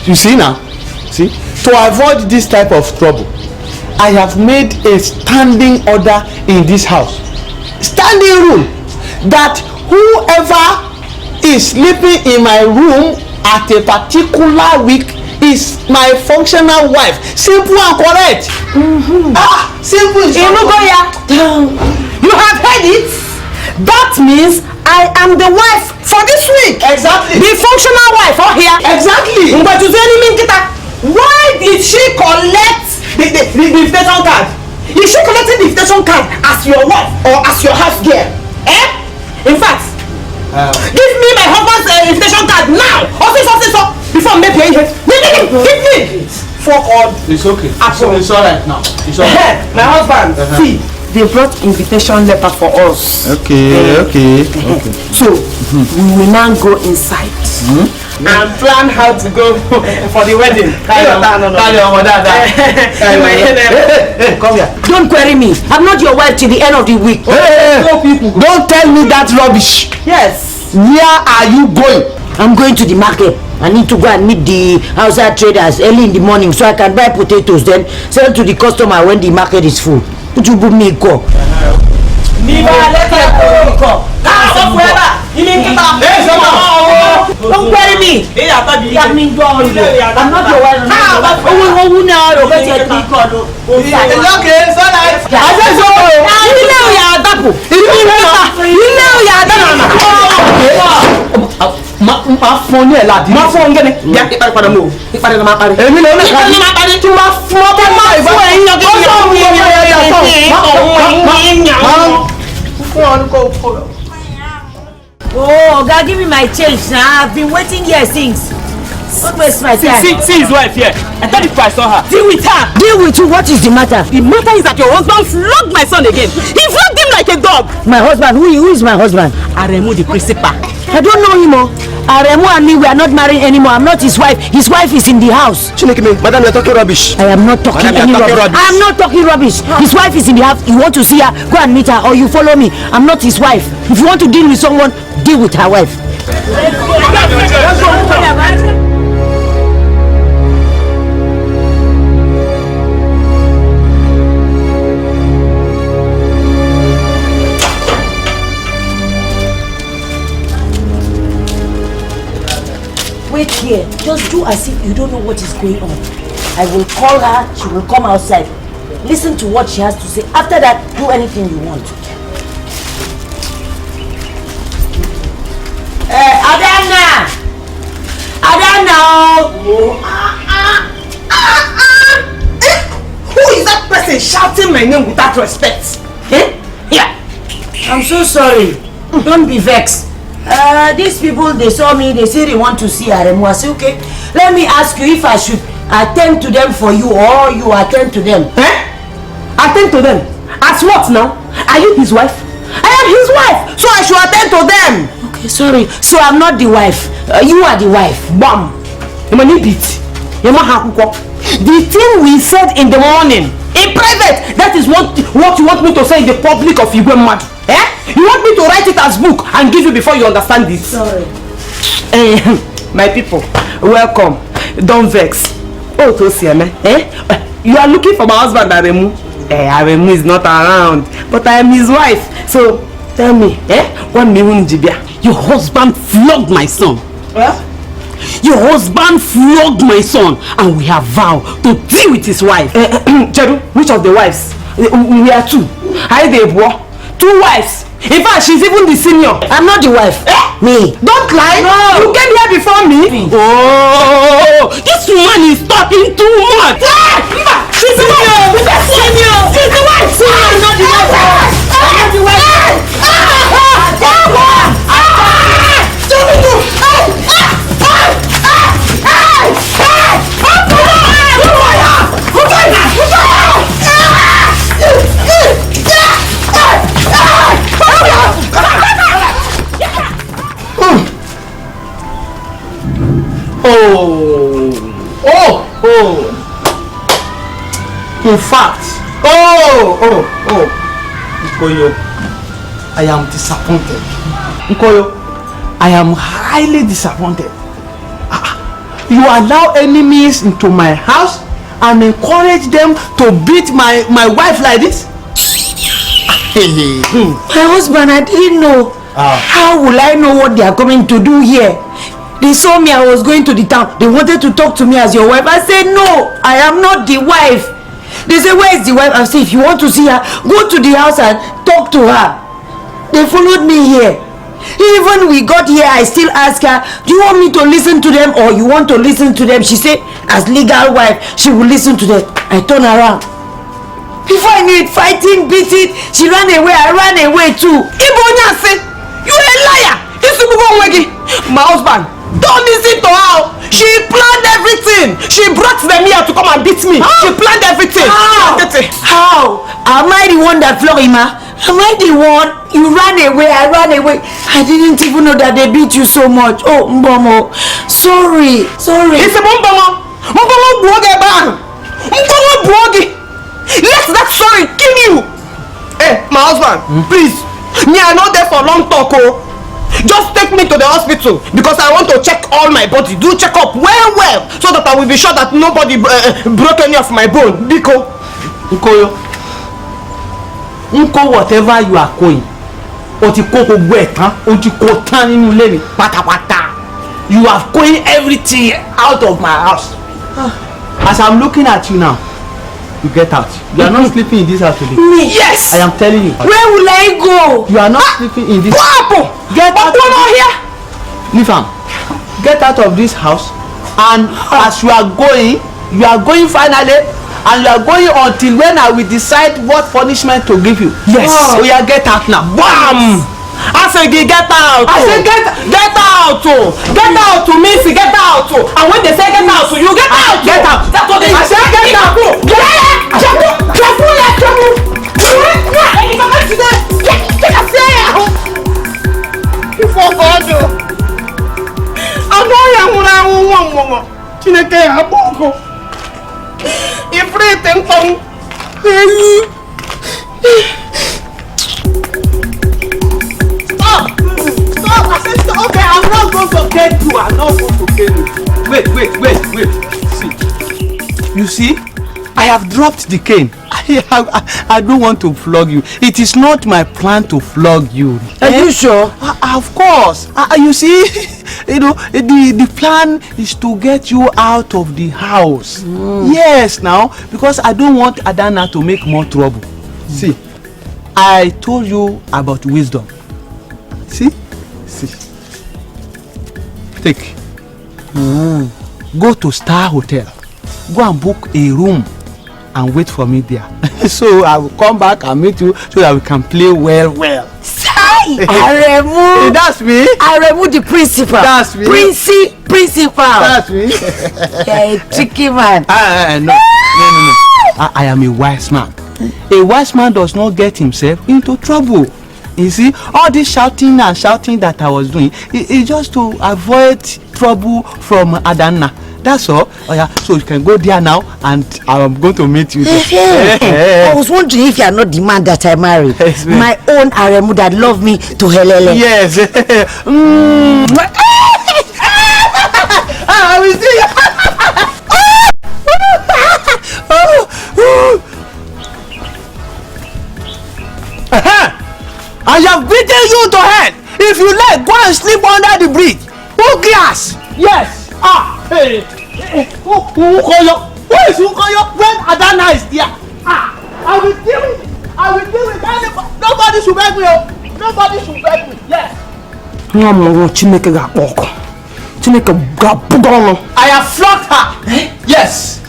You see now? See? To avoid this type of trouble, I have made a standing order in this house. Standing rule that whoever is sleeping in my room at a particular week is my functional wife. Simple and correct. Simple. You have heard it? That means I am the wife for this week. Exactly. The functional wife here. Exactly. But you why did she collect the invitation card? Is she collecting the invitation card as your wife or as your house girl? In fact, give me my husband's invitation card now. Also, before me pay it. Give me. Fuck all. It's okay. It's alright now. It's alright. My husband, see, they brought invitation letter for us. Okay. So we will now go inside and plan how to go for the wedding. Come here. Don't query me. I'm not your wife till the end of the week. Don't tell me that rubbish. Yes. Where are you going? I'm going to the market. I need to go and meet the outside traders early in the morning so I can buy potatoes, then sell to the customer when the market is full. Put you book me go. Don't query me. I'm not your wife. Oh, God, give me my change now. I've been waiting here since. Don't waste my time. See his wife here. I thought if I saw her. Deal with her. Deal with you. What is the matter? The matter is that your husband flogged my son again. He flogged him like a dog. My husband? Who is my husband? Aremu, the principal. I don't know him. Aremu and me, we are not married anymore. I'm not his wife. His wife is in the house. Madam, you're talking rubbish. I am not talking any rubbish. I am not talking rubbish. His wife is in the house. You want to see her? Go and meet her, or you follow me. I'm not his wife. If you want to deal with someone, deal with her wife. Wait here. Just do as if you don't know what is going on. I will call her. She will come outside. Listen to what she has to say. After that, do anything you want. Adana! Who is that person shouting my name without respect? Yeah. I'm so sorry. Don't be vexed. These people, they saw me, they say they want to see Aremu. I say, okay, let me ask you if I should attend to them for you or you attend to them. Attend to them? As what now? Are you his wife? I am his wife, so I should attend to them. Okay, sorry. So I'm not the wife. You are the wife. Bam! The thing we said in the morning, in private, that is what you want me to say in the public of Igwemad. You want me to write it as book and give you before you understand this? Sorry. My people, welcome. Don't vex. Oh, Tosiame. You are looking for my husband, Aremu. Aremu is not around, but I am his wife. So, Tell me, what me your husband flogged my son. Your husband flogged my son, and we have vowed to deal with his wife. Cheru, which of the wives? We are two. I the boy. 2 wives. In fact, she's even the senior. I'm not the wife. Me. Don't lie. No. You came here before me. Oh, this woman is talking too much. She's the wife. She's the wife. I'm not the wife. I'm not the wife. In fact, Nkoyo, I am disappointed. Nkoyo, I am highly disappointed. You allow enemies into my house and encourage them to beat my wife like this? My husband, I didn't know. How will I know what they are coming to do here? They saw me, I was going to the town. They wanted to talk to me as your wife. I said, no, I am not the wife. They said, where is the wife? I said, if you want to see her, go to the house and talk to her. They followed me here. Even we got here, I still ask her, do you want me to listen to them or you want to listen to them? She said, as legal wife, she will listen to them. I turn around. Before I knew it, fighting, beating, she ran away, I ran away too. Ibonya said, you a liar. My husband, don't listen to her. She planned everything. She brought them here to come and beat me. She planned everything. How? Am I the one that flogged him? Am I the one? You ran away, I ran away. I didn't even know that they beat you so much. Oh, Mbomo. Sorry. It's a Mbomo. Mbomo bloge bang. Mbomo bloge. Let that story kill you. Hey, my husband, please. Me, I'm not there for long talk. Just take me to the hospital because I want to check all my body. Do check up well so that I will be sure that nobody broke any of my bone. Biko. Nkoyo, whatever you are going, you are going everything out of my house. As I'm looking at you now, you get out. You are not sleeping in this house today. Me? Yes. I am telling you. Where will I go? You are not sleeping in this house. Get out of here. Leave get out of this house, and as you are going finally, and you are going until when I will decide what punishment to give you. Yes. So you get out now. Bam! I said get out. I said get out. Get out to me. Get out. And when they say get out, you get out. Get out. That's what they say. I said get out. Stop! I said stop. Okay, I'm not going to get you. I'm not going to get you. Wait. See. You see? I have dropped the cane. I don't want to flog you. It is not my plan to flog you. Are you sure? Of course. You see, the plan is to get you out of the house. Yes, now, because I don't want Adana to make more trouble. See, I told you about wisdom. See. Take. Go to Star Hotel. Go and book a room and wait for me there. So I will come back and meet you so that we can play well. Aremu. That's me. Aremu the principal. That's me. Principal. That's me. Hey, tricky man. No. I am a wise man. A wise man does not get himself into trouble. You see, all this shouting that I was doing is just to avoid trouble from Adana. That's all. Oh yeah, so you can go there now and I'm going to meet you there. I was wondering if you are not the man that I married. Yes, my own Aremu that love me to helele. Yes. I will see you. have beaten you to hell. If you like, go and sleep under the bridge. Who cares? Yes. Hey. Ukoyo. Where is Ukoyo? When Adana is there? I will deal with it. I will deal with anybody. Nobody should beg me. Nobody should beg me. Yes. I have flogged her. Yes.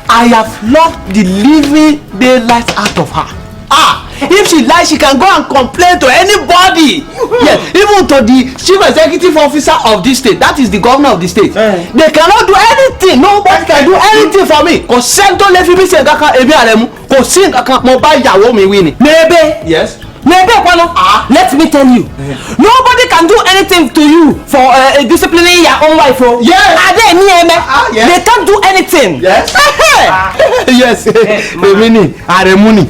I have flogged the living daylight out of her. If she lies, she can go and complain to anybody. Yes, even to the chief executive officer of this state. That is the governor of the state. They cannot do anything. Nobody can do anything for me. Cause Sento Lefi say kaka ebi aremu. Cause sing kaka mo ba yawo mi wini. Nebe. Yes. Nebe kwano. Let me tell you. Nobody can do anything to you for disciplining your own wife. Yes. Are they yes. They can't do anything. Yes. Yes. Emini aremuni.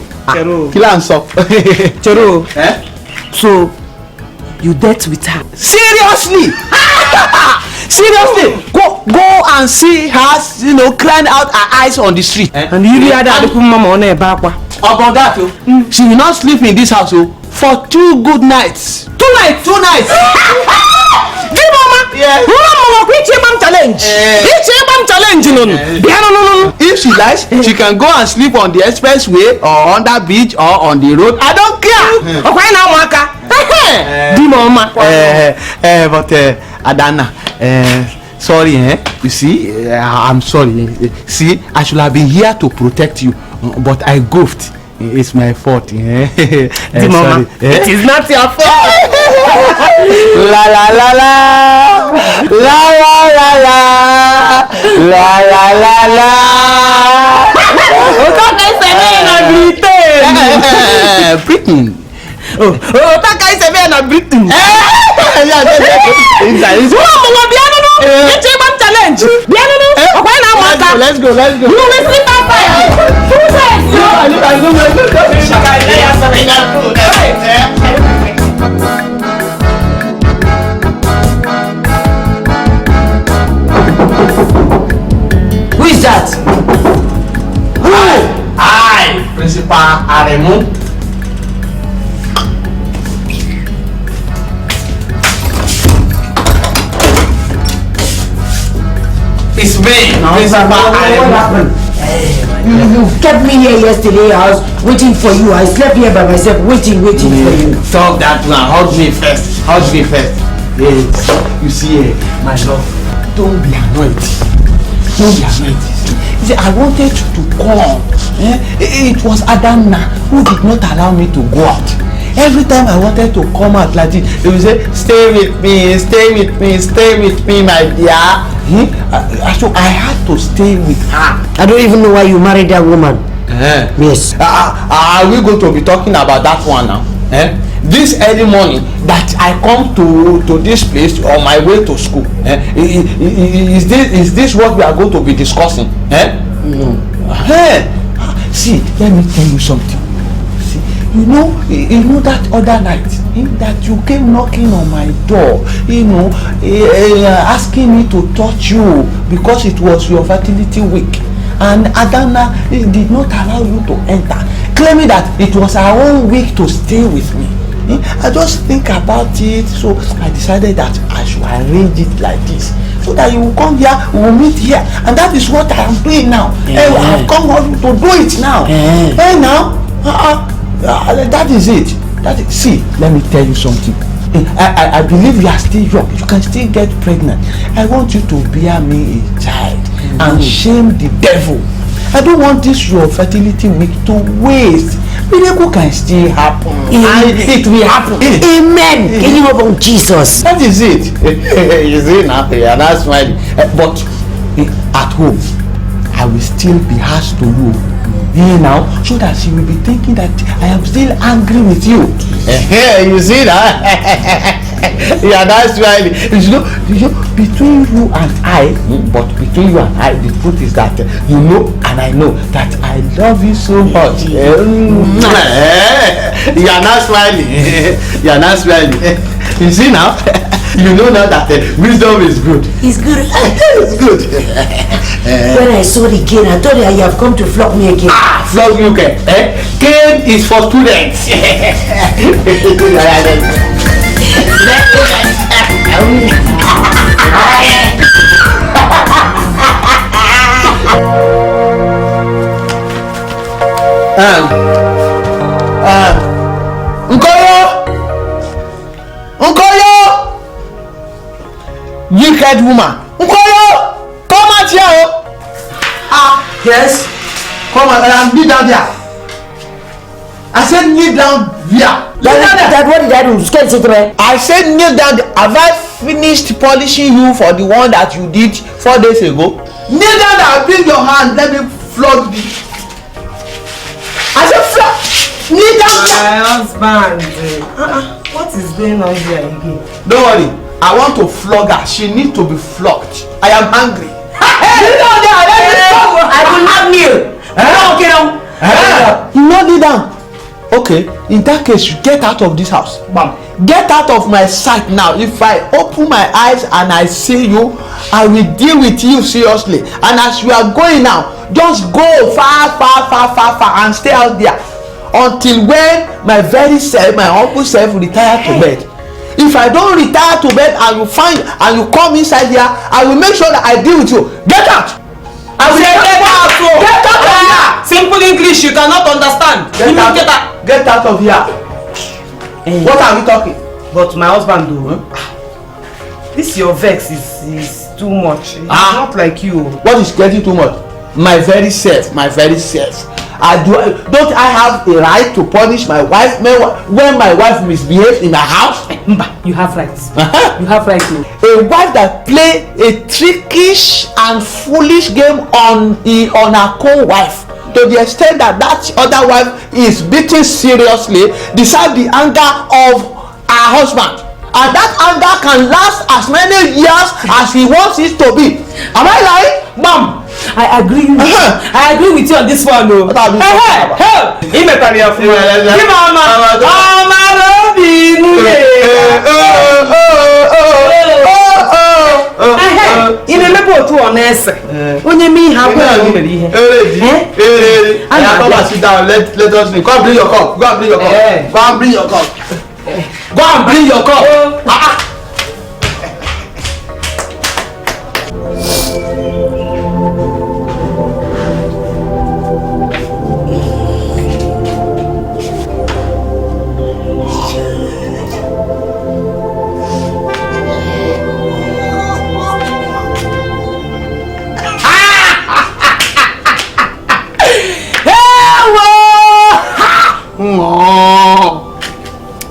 Kila nso. Chero. So you date with her? Seriously? Seriously? Go and see her, crying out her eyes on the street. And you hear that people mama on her back. About that, she will not sleep in this house for 2 good nights. 2 nights. 2 nights. Give mama. Yes. Mama, which challenge? Challenge, no. If she likes, she can go and sleep on the expressway or on the beach or on the road. I don't care. Okay, now, Maka. Mama. But Adana, sorry, You see, I'm sorry. See, I should have been here to protect you, but I goofed. It's my fault. Mama, it is not your fault. La la la la, la la la la, la la la la. Britain. That guy is a man of Britain. Let's go. You will sleep on fire. Who is that? I, Principal Aremu. It's me, Principal Aremu. You kept me here yesterday. I was waiting for you. I slept here by myself, waiting for you. Talk that one. Hug me first. Yes. You see, my love, don't be annoyed. You see, I wanted to come. It was Adana who did not allow me to go out. Every time I wanted to come out like this, they would say, stay with me, my dear. So I had to stay with her. I don't even know why you married that woman. Yes. Are we going to be talking about that one now? This early morning that I come to this place on my way to school. Is this what we are going to be discussing? No. See, let me tell you something. See, you know that other night that you came knocking on my door, asking me to touch you because it was your fertility week, and Adana did not allow you to enter, claiming that it was her own week to stay with me. I just think about it, so I decided that I should arrange it like this, so that you will come here, we will meet here, and that is what I am doing now. I have come to do it now. That is it. See, let me tell you something. I believe you are still young. You can still get pregnant. I want you to bear me a child and shame the devil. I don't want this your fertility week to waste. Miracle can still happen. It will happen. Amen. In the name of Jesus. That is it. You see now, and that's why. But at home, I will still be harsh to you. Now, so that she will be thinking that I am still angry with you. You see that? You are not smiling. You know, between you and I, but between you and I, the truth is that you know and I know that I love you so much. You are not smiling. You are not smiling. You see now? You know now that wisdom is good. It's good. It's good. When I saw the cane, I thought you have come to flog me again. Flog you again. Cane is for students. Nkoyo! Wicked woman! Nkoyo! Come out here! Yes? Come on, kneel down there. I said kneel down there. Dad, what did I do? Scared to me. I said kneel down there. Have I finished polishing you for the one that you did 4 days ago? Kneel down there, bring your hand, let me flog the... I said flog! Kneel down there! My husband. What is going on here again? Don't worry, I want to flog her. She needs to be flogged. I am hungry. Kneel down there, let me flog her. I will not kneel. Okay, now. You not kneel down. Okay, in that case, you get out of this house. Bam. Get out of my sight now. If I open my eyes and I see you, I will deal with you seriously. And as you are going now, just go far and stay out there until when my very self, my humble self, retire to bed. If I don't retire to bed and you find and you come inside here, I will make sure that I deal with you. Get out! I will get out! Get out of here! Simple English you cannot understand. Get out of here. What are we talking? But my husband though, this your vex is too much. It's not like you. What is getting too much? My very self. Don't I have a right to punish my wife when my wife misbehaves in my house? You have rights. You have rights. No. A wife that play a trickish and foolish game on her co-wife to the extent that other wife is beaten seriously deserve the anger of her husband, and that anger can last as many years as he wants it to be. Am I lying, ma'am? I agree. I agree with you on this one, though. Sit down. Let us drink. Go and bring your cup. Go and bring your cup. Go and bring your cup. Go and bring your cup.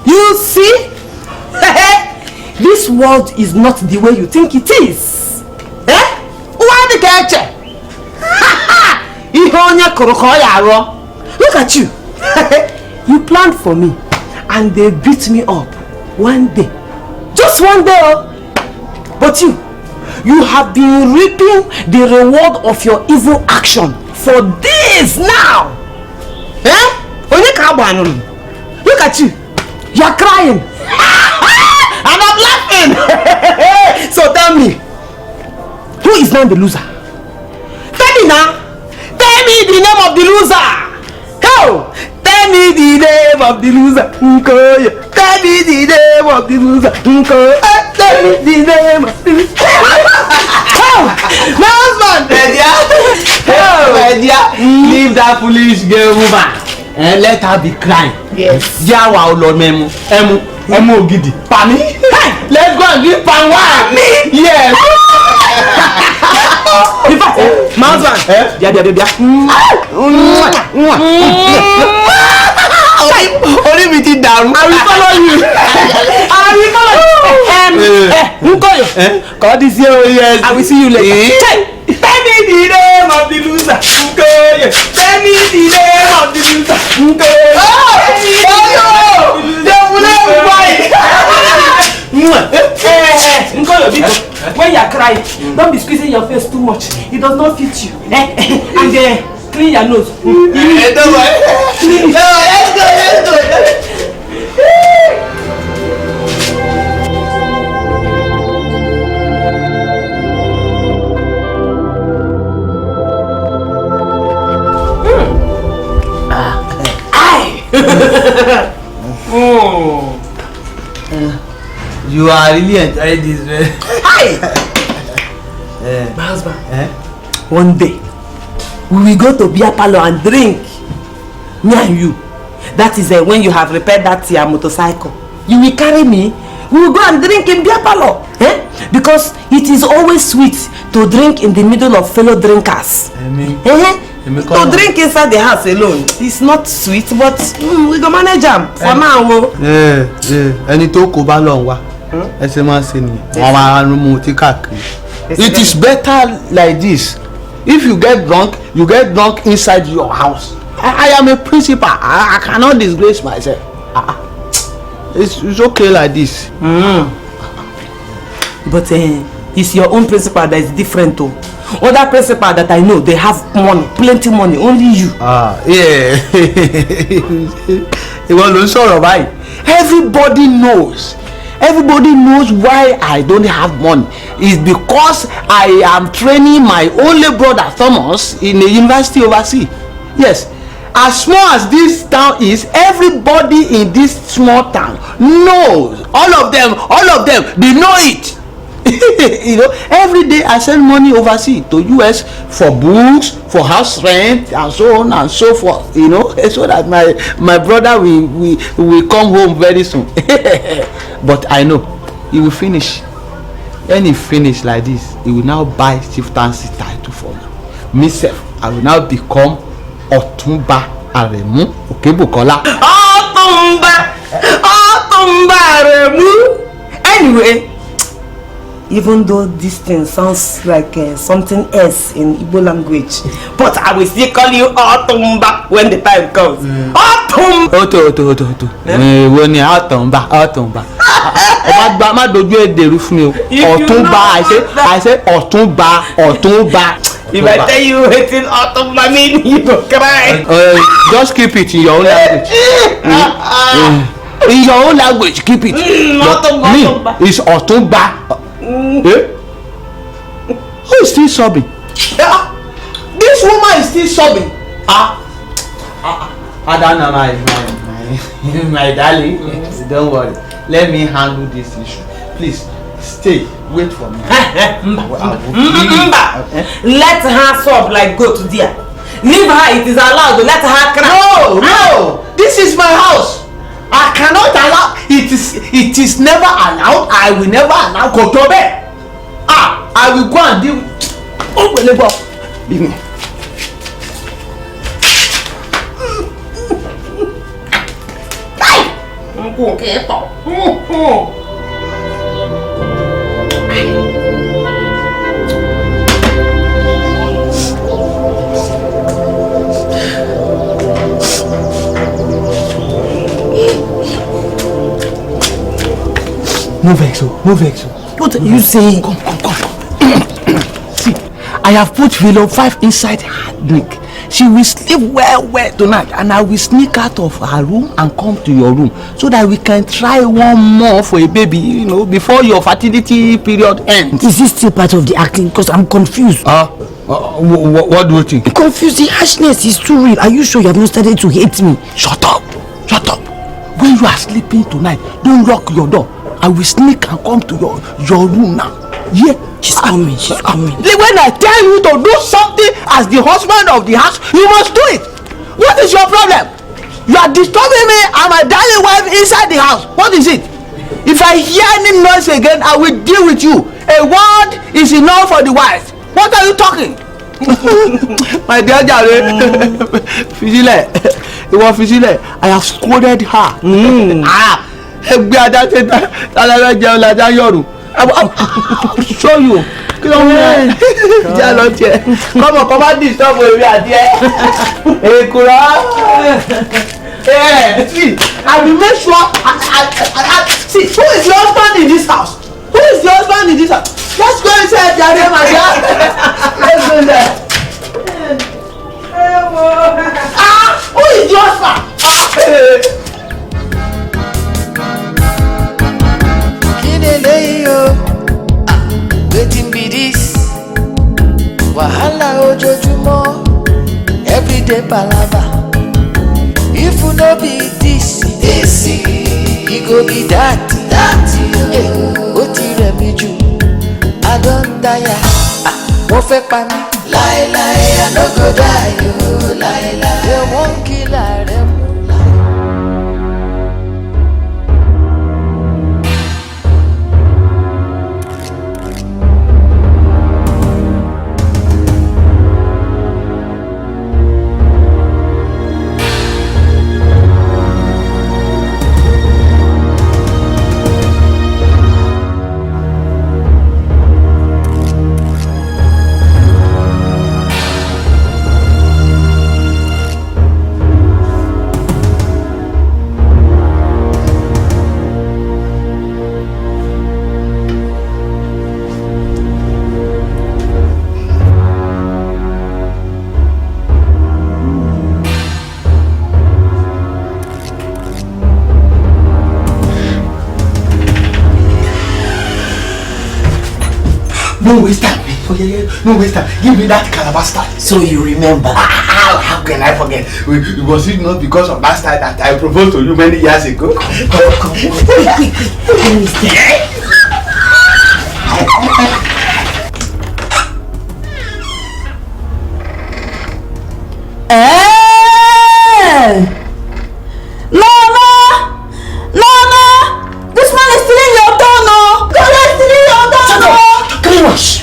You see, this world is not the way you think it is. Why the catcher? Look at you. You planned for me and they beat me up one day. Just one day. But you have been reaping the reward of your evil action for this now. Look at you. You're crying. And I'm laughing. So tell me, who is now the loser? Tell me now. Tell me the name of the loser. How? Tell me the name of the loser. Tell me the name of the loser. Tell me the name of the loser. My husband. My dear, leave that foolish girl woman and let her be crying. Yes. Yawa olomemu. Emu ogidi. Pani. Let's go and give pan wine. Yes. In fact, my husband. Only with it down. I will follow you. Nkoyo. God is here. Yes. I will see you later. Tell me the name of the loser. Nkoyo. Tell me the name of the loser. Nkoyo. crying. Don't be squeezing your face too much. It does not fit you. And clean your nose. Don't worry. Let's go. You are really enjoying this, man. Hi! My husband, one day we will go to beer parlor and drink. Me and you. That is when you have repaired that your motorcycle. You will carry me. We will go and drink in beer parlor. Because it is always sweet to drink in the middle of fellow drinkers. To drink inside the house alone, it's not sweet, but we go manage them for now. Ẹni tó kó bá lọ wá. Ẹ máa ṣe ni. Àwọn arun mu ti káàkiri. It is better like this. If you get drunk inside your house. I am a principal. I cannot disgrace myself. It's okay like this. But it's your own principal that is different too. Other principal that I know, they have money, plenty money. Only you. Yeah. Everybody knows. Everybody knows why I don't have money. It's because I am training my only brother Thomas in a university overseas. Yes. As small as this town is, everybody in this small town knows. All of them, they know it. You know, every day I send money overseas to US for books, for house rent, and so on and so forth. You know, so that my brother will come home very soon. But I know he will finish. When he finish like this, he will now buy chieftaincy title for me. Myself, I will now become Ọ̀túnba Aremu Okebukola. Ọ̀túnba Aremu. Anyway, even though this thing sounds like something else in Igbo language, but I will still call you Ọ̀túnba when the time comes. Ọ̀túnba. Oto. Wo ni Ọ̀túnba. Má dojú èdè rú fún mi o. Ọ̀túnba, I say Ọ̀túnba. If I tell you wetin Ọ̀túnba mean, you go cry. Just keep it in your own language. In your own language, keep it. Me is Ọ̀túnba. Who is still sobbing? This woman is still sobbing. Adana, my darling, don't worry. Let me handle this issue. Please stay. Wait for me. Let her sob like goat dear. Leave her. It is allowed. Let her cry. No. This is my house. I cannot allow. It is never allowed. I will never allow Kotobe. I will go and deal. Leave me. No vex. What are you saying? Come. See, I have put Velo 5 inside her drink. She will sleep well tonight, and I will sneak out of her room and come to your room so that we can try one more for a baby, you know, before your fertility period ends. Is this still part of the acting? Because I'm confused. What do you think? I'm confused. The harshness is too real. Are you sure you have not started to hate me? Shut up. When you are sleeping tonight, don't lock your door. I will sneak and come to your room now. Yeah. She's coming. When I tell you to do something as the husband of the house, you must do it. What is your problem? You are disturbing me and my darling wife inside the house. What is it? If I hear any noise again, I will deal with you. A word is enough for the wife. What are you talking? My dear Jare, Fisile, I have scolded her. I'll show you. Come on, disturb me. See, I will make sure. See, who is your husband in this house? Let's go inside jàre màṣá. Let's go there. Who is your husband? Kineleyo, wetin be this? Wahala ojoojúmọ́, everyday palava. If you no be this, e go be that. Ó ti rẹ̀ mí jù, I don tire. Wọ́n fẹ́ pa mí. Láíláí, I no go die o, láíláí. They wan kill ààrẹ mú. No waste time. No waste time. Give me that calabash style. So you remember? How can I forget? Was it not because of that style that I proposed to you many years ago? Come. Let me stay. Mama! This man is stealing your tone, no! God is stealing your tone, no! Cleanwash!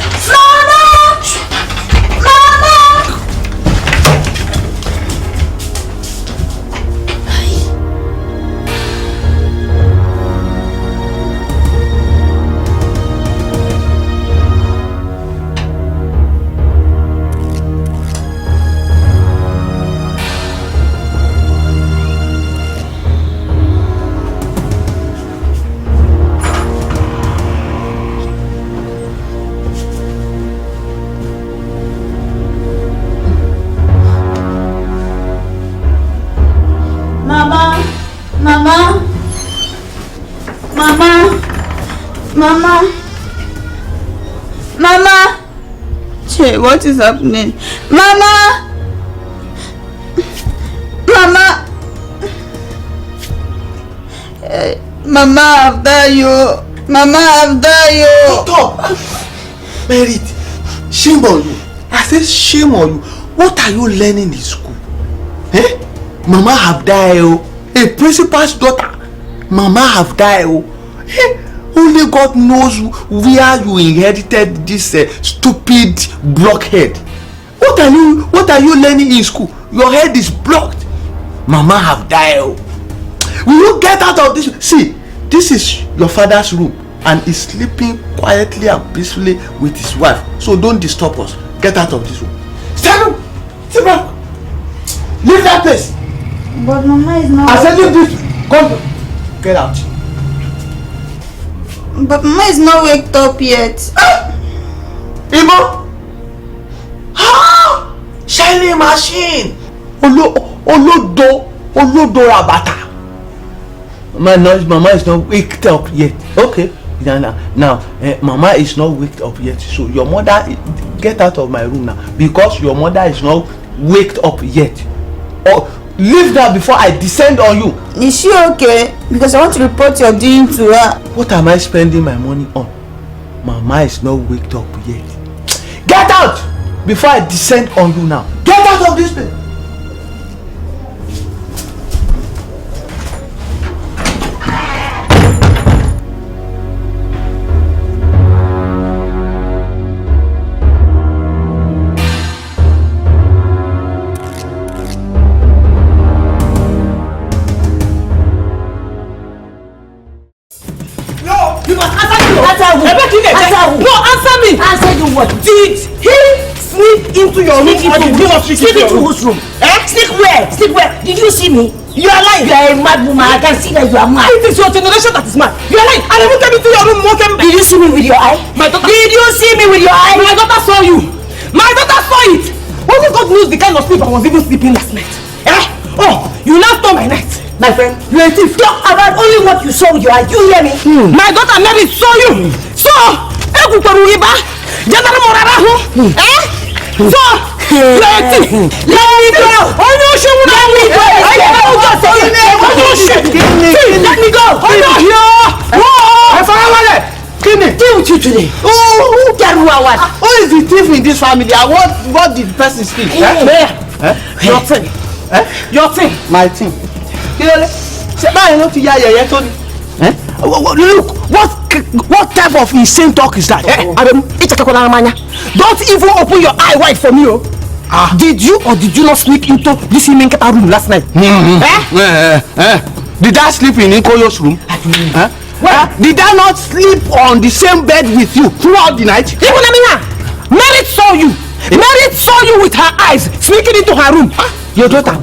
Mama! Che, what is happening? Mama! Mama, I've died you. Mama, I've died you. Stop! Merit, shame on you. I said shame on you. What are you learning in school? Eh? Mama have died you. A principal's daughter. Mama have died you. Eh? Only God knows where you inherited this stupid blockhead. What are you learning in school? Your head is blocked. Mama have died. Will you get out of this? See, this is your father's room and he's sleeping quietly and peacefully with his wife. So don't disturb us. Get out of this room. Stand up! Sit back! Leave that place! But Mama is not... I said leave this! Come! Get out! But Mama is not waked up yet. Imo! Ah! Shining machine! Olodo rabata. Mama is not waked up yet. Okay. Now, Mama is not waked up yet. So your mother, get out of my room now. Because your mother is not waked up yet. Or leave that before I descend on you. Is she okay? Because I want to report your doing to her. What am I spending my money on? Mama is not waked up yet. Get out before I descend on you now. Get out of this place. No, answer me! Answer you what? Did he sneak into your room or did he not sneak into whose room? Sneak where? Did you see me? You are lying. You are a mad woman. I can see that you are mad. It is your generation that is mad. You are lying. I never came into your room walking. Did you see me with your eye? My daughter. Did you see me with your eye? My daughter saw you. My daughter saw it. Only God knows the kind of sleep I was even sleeping last night. Eh? Oh, you now stole my night. My friend, you are a thief. Talk about only what you saw with your eye. You hear me? My daughter Mary saw you. So, so, you are a thief. Let me go. Oh no, she will not. Let me go. Let me go. Oh no, Kini, deal with you today. who get what? Who is the thief in this family? And what did the person steal? your thing. Your thing. My thing. Look, what type of insane talk is that? Don't even open your eye wide for me. Did you or did you not sneak into this Imenketa room last night? Did I sleep in Nkoyo's room? Did I not sleep on the same bed with you throughout the night? Merit saw you. Merit saw you with her eyes sneaking into her room. Your daughter,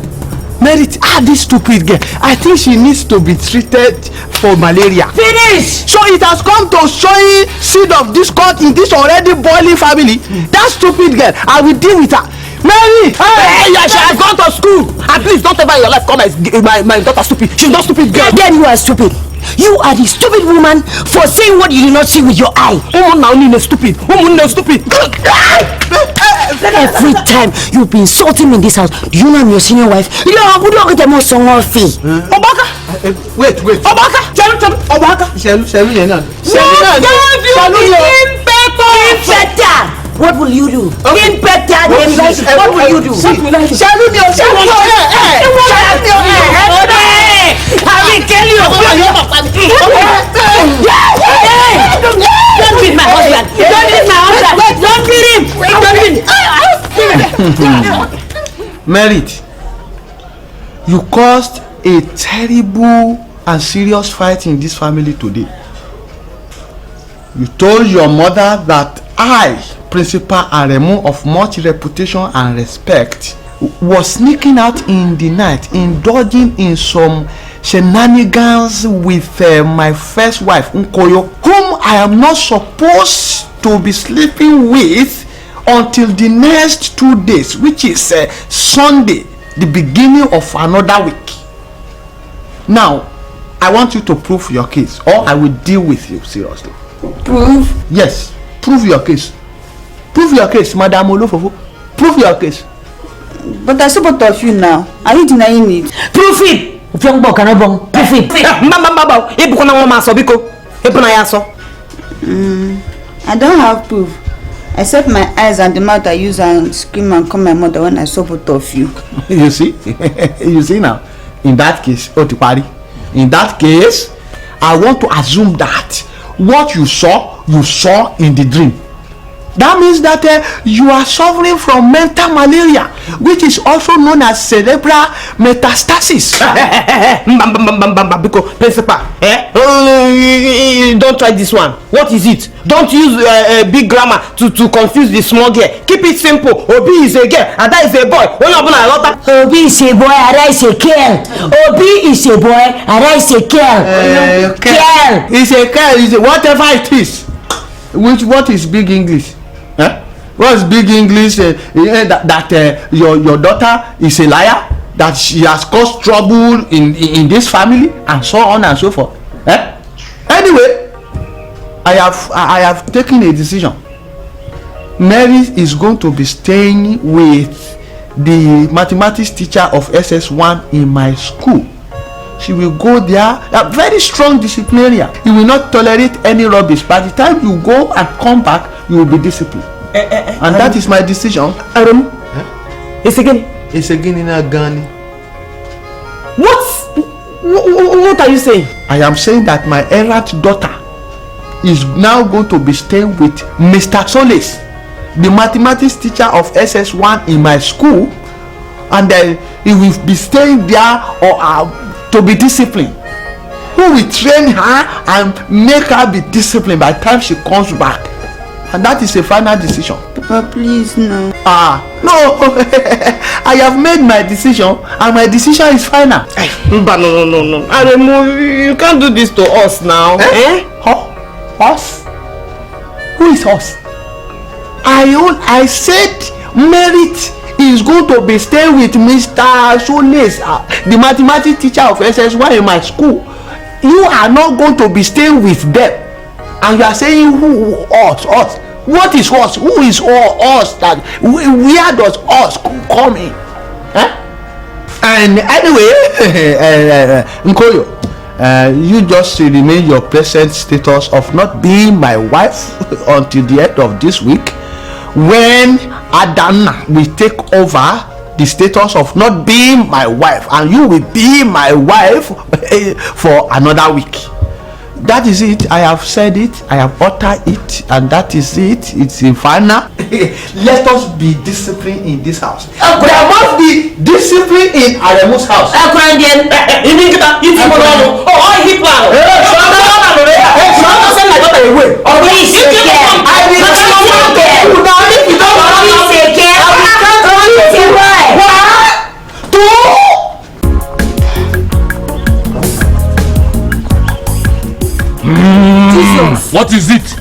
Merit, this stupid girl. I think she needs to be treated for malaria. Finish! So it has come to showing seed of discord in this already boiling family. That stupid girl, I will deal with her. Mary! Hey, she has gone to school. And please don't ever in your life call my daughter stupid. She's not stupid girl. Then you are stupid. You are the stupid woman for saying what you did not see with your eye. Stupid. Stupid. Every time you've been insulting me in this house, do you know I'm your senior wife? You are good at the most song fee. Obaka! Wait. Obaka! Obaka! What will you do? In better than this, what will you do? I will kill you. Don't beat my husband. Don't beat him. Merit, you caused a terrible and serious fight in this family today. You told your mother that I, Principal Aremu of much reputation and respect, was sneaking out in the night, indulging in some shenanigans with my first wife, Nkoyo, whom I am not supposed to be sleeping with until the next 2 days, which is Sunday, the beginning of another week. Now, I want you to prove your case, or I will deal with you seriously. Prove? Yes, prove your case. Prove your case, Madam Olofofo. Prove your case. But I support of you now. Are you denying it? Prove it! Prove it! I don't have proof. Except my eyes and the mouth I use and scream and call my mother when I saw both of you. You see? You see now? In that case, Otipari, in that case, I want to assume that what you saw in the dream. That means that you are suffering from mental malaria, which is also known as cerebral metastasis. Principal, don't try this one. What is it? Don't use big grammar to confuse the small girl. Keep it simple. Obi is a girl, Ada is a boy. Obi is a boy, Ada is a girl. Obi is a boy, Ada is a girl. Girl. It's a girl. It's a whatever it is. What is big English? What's big English? That your daughter is a liar, that she has caused trouble in this family, and so on and so forth. Anyway, I have taken a decision. Mary is going to be staying with the mathematics teacher of SS1 in my school. She will go there, a very strong disciplinarian. He will not tolerate any rubbish. By the time you go and come back, you will be disciplined. And that is my decision. It's again in a gun. What are you saying? I am saying that my errant daughter is now going to be staying with Mr. Solis, the mathematics teacher of SS1 in my school, and he will be staying there to be disciplined. Who will train her and make her be disciplined by the time she comes back. And that is a final decision. But please, no. No. I have made my decision and my decision is final. But no. Aremu, you can't do this to us now. Us? Who is us? I said Merit is going to be staying with Mr. Soles, the mathematics teacher of SS1 in my school. You are not going to be staying with them. And you are saying who? Us? What is us? Who is us? That where does us come in? And anyway, Nkoyo, you just remain your present status of not being my wife until the end of this week, when Adana will take over the status of not being my wife, and you will be my wife for another week. That is it. I have said it, I have uttered it, and that is it. It's in final. Let us be disciplined in this house. There must be discipline in Aremu's house. What is it?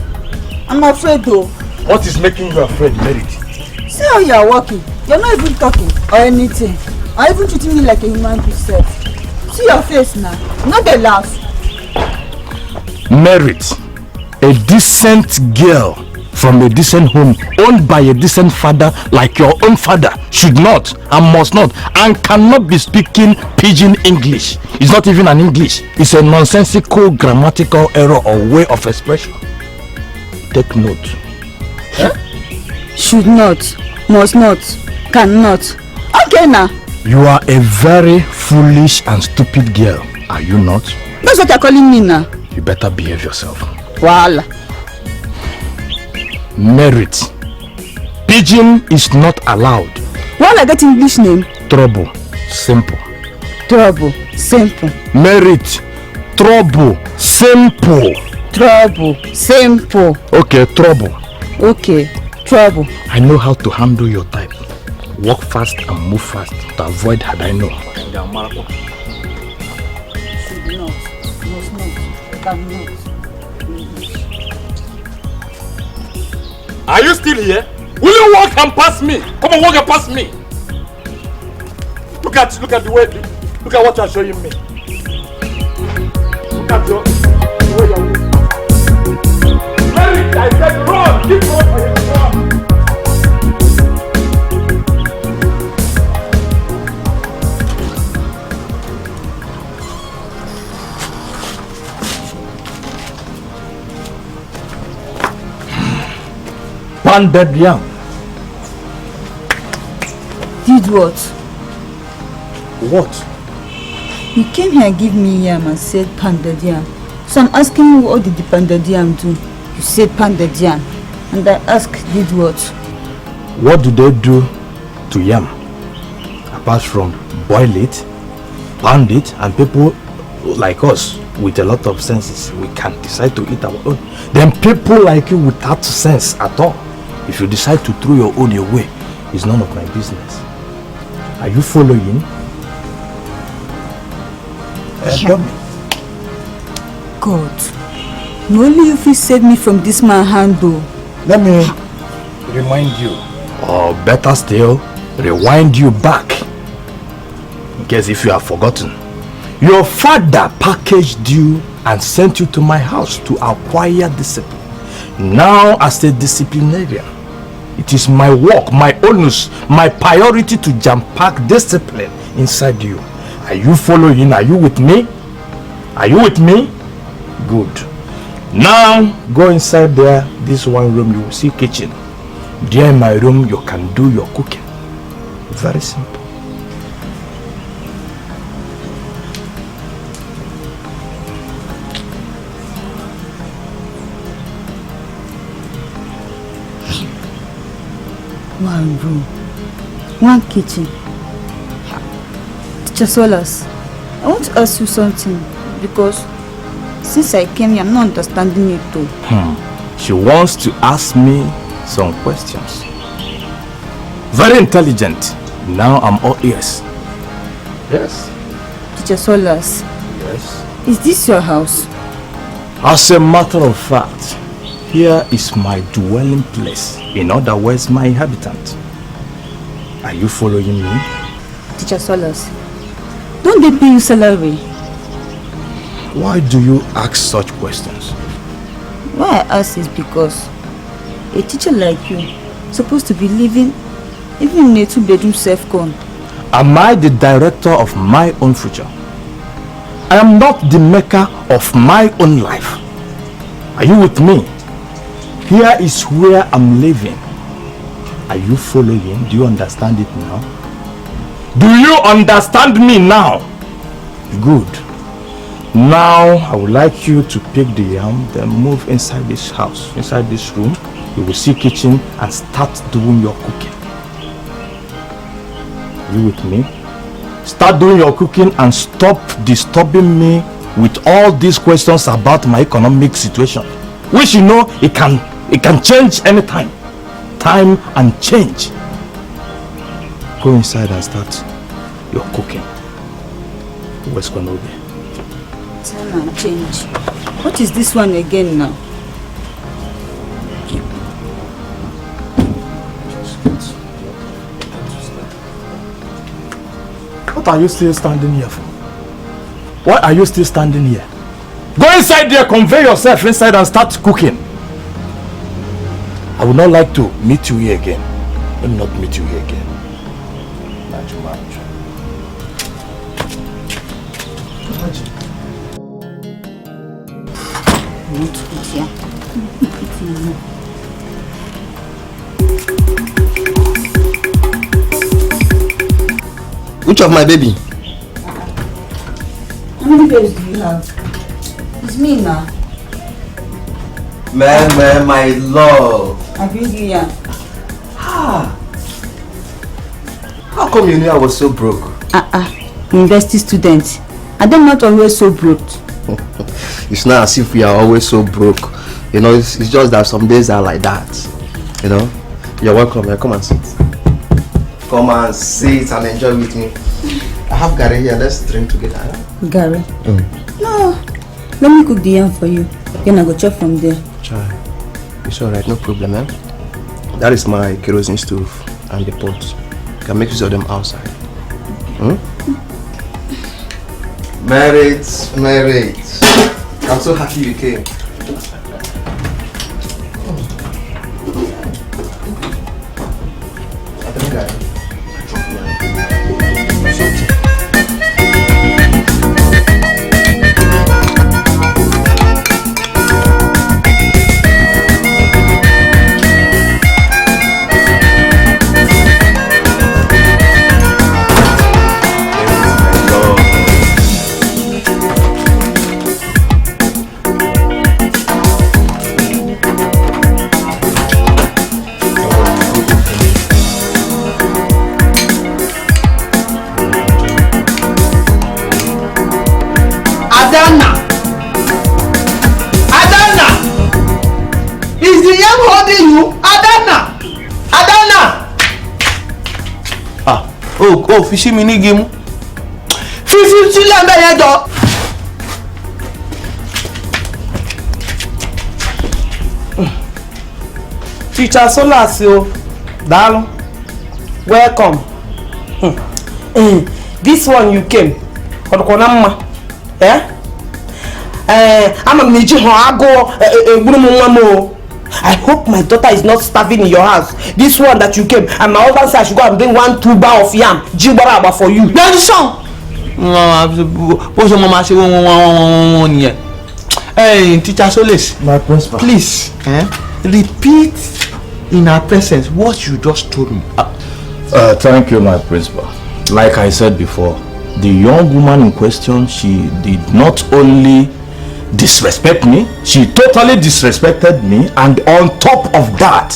I'm afraid though. What is making you afraid, Merit? See how you are walking. You're not even talking or anything. Or even treating me like a human being self. See your face now. Not a laugh. Merit, a decent girl from a decent home owned by a decent father like your own father should not and must not and cannot be speaking pidgin English. It's not even an English. It's a nonsensical grammatical error or way of expression. Take note. Should not, must not, cannot. Okay now. You are a very foolish and stupid girl, are you not? That's what you're calling me now. You better behave yourself. Voila. Merit. Pidgin is not allowed. Why I get English name? Trouble. Simple. Trouble. Simple. Merit. Trouble. Simple. Trouble. Simple. Okay, trouble. Okay, trouble. I know how to handle your type. Walk fast and move fast to avoid had I know. Should not, must not, cannot. Are you still here? Will you walk and pass me? Come on, walk and pass me. Look at the way. Look at what you're showing me. Look at the way you're moving. Merit, I said run. Keep on for your run. Pounded yam. Did what? What? You came here and gave me yam and said pounded yam. So I'm asking you, what did the pounded yam do? You said pounded yam. And I asked, did what? What do they do to yam? Apart from boil it, pound it, and people like us with a lot of senses, we can decide to eat our own. Then people like you without sense at all, if you decide to throw your own away, it's none of my business. Are you following? Tell me. God, only if you save me from this man's hand though. Let me remind you, or better still, rewind you back, in case if you have forgotten. Your father packaged you and sent you to my house to acquire discipline. Now, as a disciplinarian, it is my work, my onus, my priority to jam-pack discipline inside you. Are you following? Are you with me? Are you with me? Good. Now, go inside there, this one room, you will see kitchen. There in my room, you can do your cooking. Very simple. One room, one kitchen. Teacher Solas, I want to ask you something because since I came here, I'm not understanding it too. She wants to ask me some questions. Very intelligent. Now I'm all ears. Yes. Teacher Solas. Yes. Is this your house? As a matter of fact, here is my dwelling place. In other words, my inhabitant. Are you following me? Teacher Solas, don't they pay you salary? Why do you ask such questions? Why I ask is because a teacher like you is supposed to be living even in a 2-bedroom self-con. Am I the director of my own future? I am not the maker of my own life. Are you with me? Here is where I'm living. Are you following? Do you understand it now? Do you understand me now? Good. Now I would like you to pick the yam, then move inside this house, inside this room. You will see kitchen and start doing your cooking. You with me? Start doing your cooking and stop disturbing me with all these questions about my economic situation, which you know it can change anytime. Time and change. Go inside and start your cooking. What's going to be? Time and change. What is this one again now? What are you still standing here for? Why are you still standing here? Go inside there, convey yourself inside and start cooking. I would not like to meet you here again. Let me not meet you here again. I want to eat here. Which of my baby? How many babies do you have? It's me now. Man, my love. I bring you here. How come you knew I was so broke? University student. And I'm not always so broke. It's not as if we are always so broke. You know, it's just that some days are like that. You know? You're welcome here. Come and sit. Come and sit and enjoy with me. I have Gary here. Let's drink together. Gary? No. Let me cook the yam for you. Then I go chop from there. Try. It's alright, no problem, eh? That is my kerosene stove and the pot. You can make use of them outside. Married. I'm so happy you came. Oh, fishy mini game. Fishy chile me yedo. Teacher Solas, darling, welcome. This one you came. I hope my daughter is not starving in your house. This one that you came, and my husband said I should go and bring 1 tuber of yam, jibaraba for you. Hey, Teacher Solis. My principal. Please, repeat in our presence what you just told me. Thank you, my principal. Like I said before, the young woman in question, she did not only disrespect me, she totally disrespected me, and on top of that,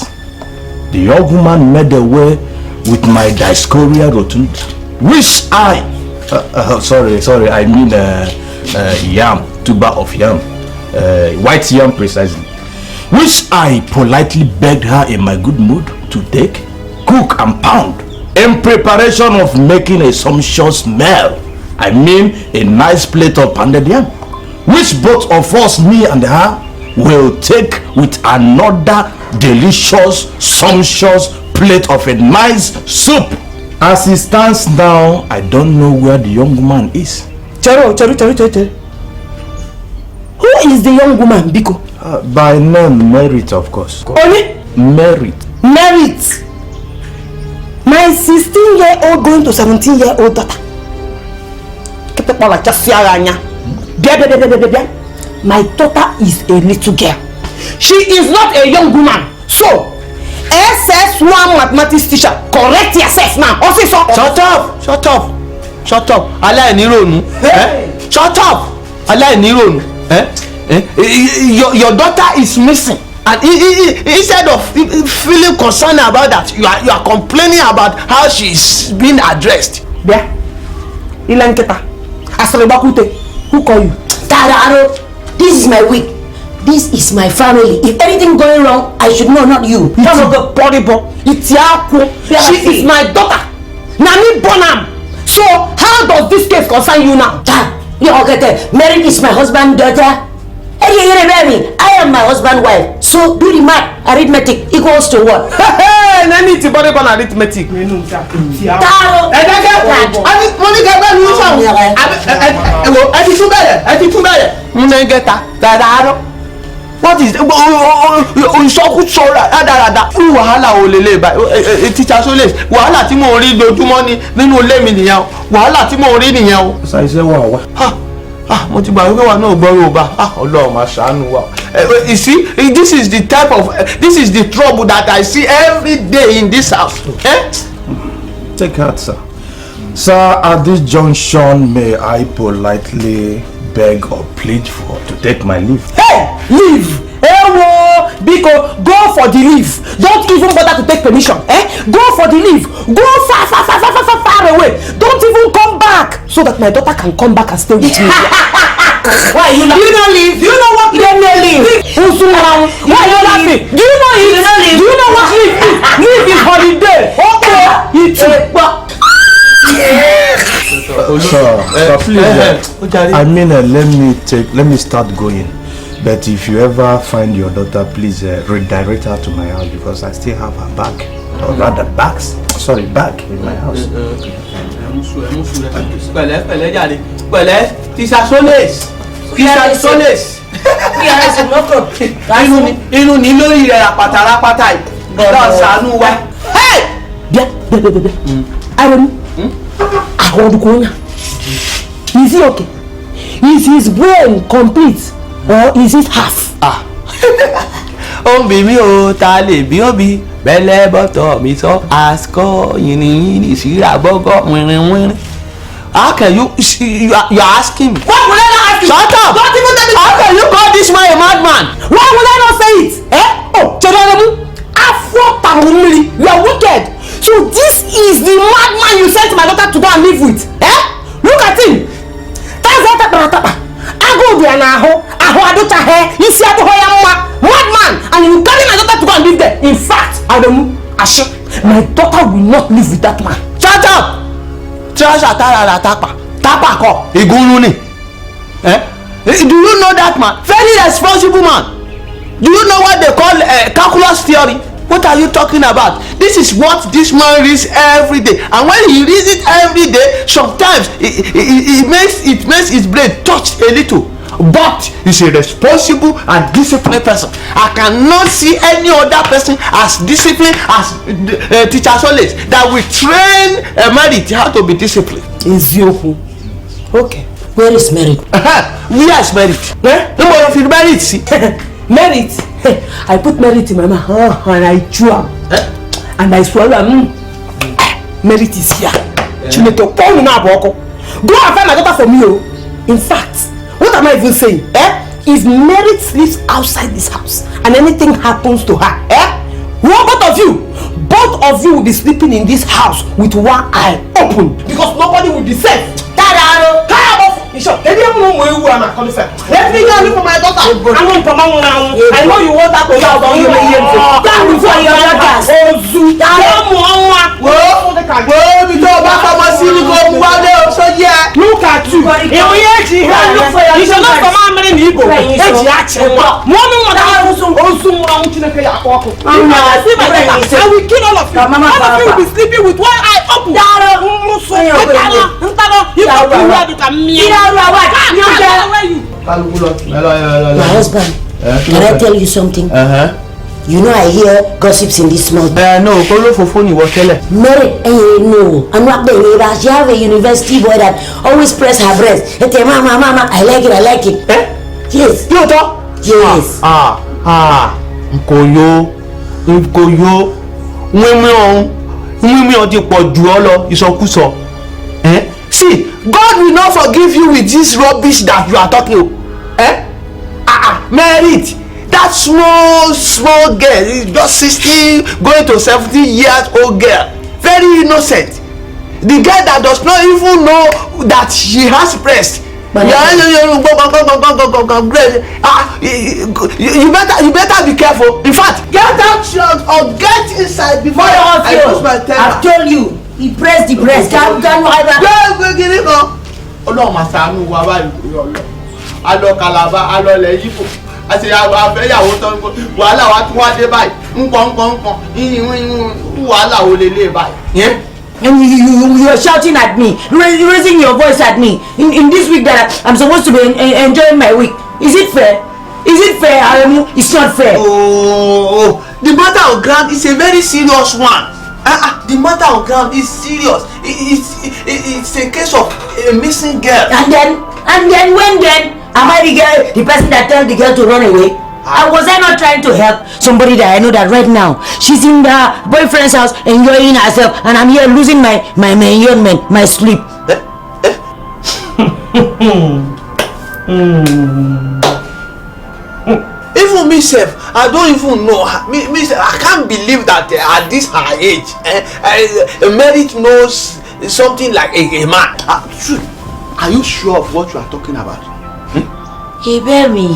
the young woman made away with my Discoria rotunda, which I I mean yam, tuber of yam, white yam precisely, which I politely begged her in my good mood to take, cook and pound in preparation of making a sumptuous meal. I mean a nice plate of pounded yam, which both of us, me and her, will take with another delicious, sumptuous plate of a nice soup. As it stands now, I don't know where the young woman is. Chero. Who is the young woman, Biko? By name Merit, of course. Only? Merit. Merit. My 16-year-old going to 17-year-old daughter. My daughter is a little girl. She is not a young woman. So, SS1 mathematics teacher, correct yourself now. Officer. Shut up. Alainironu. Shut up. Alainironu. Your daughter is missing. And instead of feeling concerned about that, you are complaining about how she's being addressed. Yeah. Ilanketa. Asrebakute. Who call you? Tararo, this is my week. This is my family. If anything going wrong, I should know, not you. She is my daughter. Nani Bonham. So how does this case concern you now? Mary is my husband's daughter. I am my husband's wife. So do the math. Arithmetic equals to what? Nani ti body on arithmetic. Taro. What is wàhálà ò lele báyìí teacher Soles wàhálà tí mo rí lójúmọ́ ni nínú ilé mi nìyẹn o wàhálà tí mo rí nìyẹn o. Ṣàìṣe wà wá. Mo ti gbà wípé wa náà gbọ́ Yorùbá Ọlọ́run máa ṣàánú wa. You see, this is the trouble that I see every day in this house. Take heart, sir. Sir, at this junction, may I politely beg or plead to take my leave? Hey, leave! Biko, go for the leave. Don't even bother to take permission. Go for the leave. Go far away. Don't even come back, so that my daughter can come back and stay with me. Why you not? You don't leave. You know what? Let me leave. Why you laughing? Do you know it? Do you know what leave is? Leave is holiday. Okay. Sir, please. I mean, let me start going. But if you ever find your daughter, please redirect her to my house, because I still have her bag, or rather bag in my house. Teacher Soles. Inú ni lórí rẹ̀ àpàtàràpàtà yìí. Lọ ṣàánú wa. Hey! Is he okay? Is his brain complete? Or is it half? Ó ń bi mí o, ta lè bí ó bí bẹ́lẹ́ bọ́tọ̀ mi sọ àsìkò yìnyín ìṣirà bọ́gọ́ wìrìwìrì. How can you are asking me? Why would I not ask you? Shut up! Don't even tell me. How can you call this man a madman? Why would I not say it? Oh, Chedoremu, Afro-Tamumili, you are wicked. So this is the madman you sent my daughter to go and live with? Look at him. Madman, and you carry my daughter to go and live there. In fact, my daughter will not live with that man. Shut up! Trasha tarara tapa ko igunu ni. Do you know that man? Very responsible man. Do you know what they call calculus theory? What are you talking about? This is what this man reads every day, and when he reads it every day, sometimes it makes his brain touch a little. But he's a responsible and disciplined person. I cannot see any other person as disciplined as Teacher Soles that will train Merit how to be disciplined. Ezioku. Okay. Where is Merit? Where is Merit? Nobody feel Merit. See? Merit. I put Merit in my mouth and I chew am. And I swallow. Merit is here. Go and find my daughter for me. In fact, what am I even saying? If Merit sleeps outside this house and anything happens to her, both of you will be sleeping in this house with one eye open, because nobody will be safe. Let me for my daughter. I know you want that to you. Down before your daughters. Look at you. You should not come out in Igbo. I will kill all of you. All of you will be sleeping with one eye open. My husband, can I tell you something? You know I hear gossips in this month. No, follow for phone was telling. Mary, no, I'm not the neighbor. She have a university boy that always press her breast. Hey, mama, I like it. Yes. You talk? Yes. Nkoyo. Women on the pojuolo isokuso. See, God will not forgive you with this rubbish that you are talking. Merit. That small girl is just 16 going to 70 years old girl, very innocent. The girl that does not even know that she has breast. You better be careful. In fact, get out or get inside before I push my temper. I've told you, he pressed the breast. Can't either. I say àfẹ́yàwó tán wàhálà wa tún wá dé báyìí nǹkan wàhálà wo lélẹ̀ báyìí. And you are shouting at me, raising your voice at me in this week that I'm supposed to be enjoying my week. Is it fair? Is it fair, Aremu? It's not fair. Oh, the matter of ground is a very serious one. The matter of ground is serious. It's a case of a missing girl. And then when then? Am I the person that told the girl to run away? Was I not trying to help somebody that I know that right now she's in her boyfriend's house enjoying herself, and I'm here losing my enjoyment, my sleep. Even myself, I don't even know. I can't believe that at this her age, Merit knows something like a man. Are you sure of what you are talking about? Hey baby,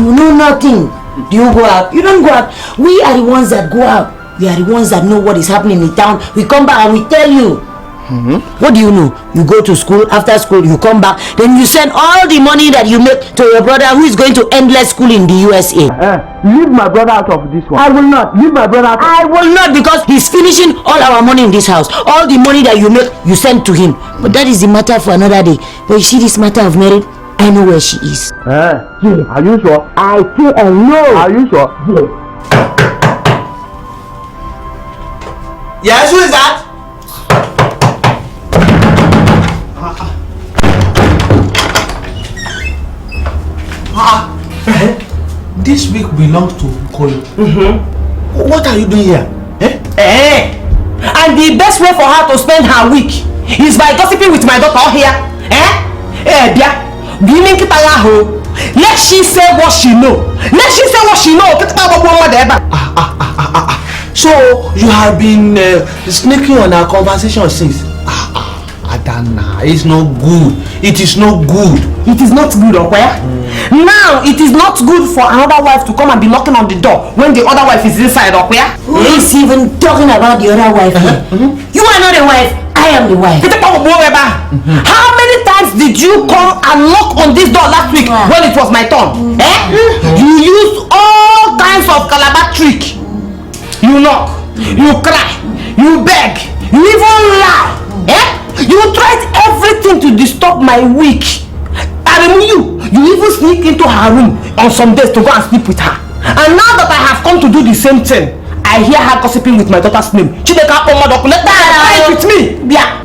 you know nothing. Do you go out? You don't go out. We are the ones that go out. We are the ones that know what is happening in town. We come back and we tell you. What do you know? You go to school, after school you come back, then you send all the money that you make to your brother who is going to endless school in the USA. Leave my brother out of this one. I will not. Leave my brother out of I will not, because he's finishing all our money in this house. All the money that you make, you send to him. But that is the matter for another day. But you see this matter of marriage, I know where she is. Are you sure? I say I know. Are you sure? Yes, who is that? This week belongs to Koyo. What are you doing here? And the best way for her to spend her week is by gossiping with my daughter here. Let she say what she know. So you have been sneaking on our conversation since. Adana, it's not good. It is not good. It is not good, okay? Now it is not good for another wife to come and be knocking on the door when the other wife is inside, okay? Who is even talking about the other wife here? You are not the wife. I am the wife. How many times did you come and knock on this door last week when it was my turn? You used all kinds of calabar trick. You knock, you cry, you beg, you even lie. You tried everything to disturb my week. You even sneak into her room on some days to go and sleep with her. And now that I have come to do the same thing, I hear her gossiping with my daughter's name. Let her with me. Yeah.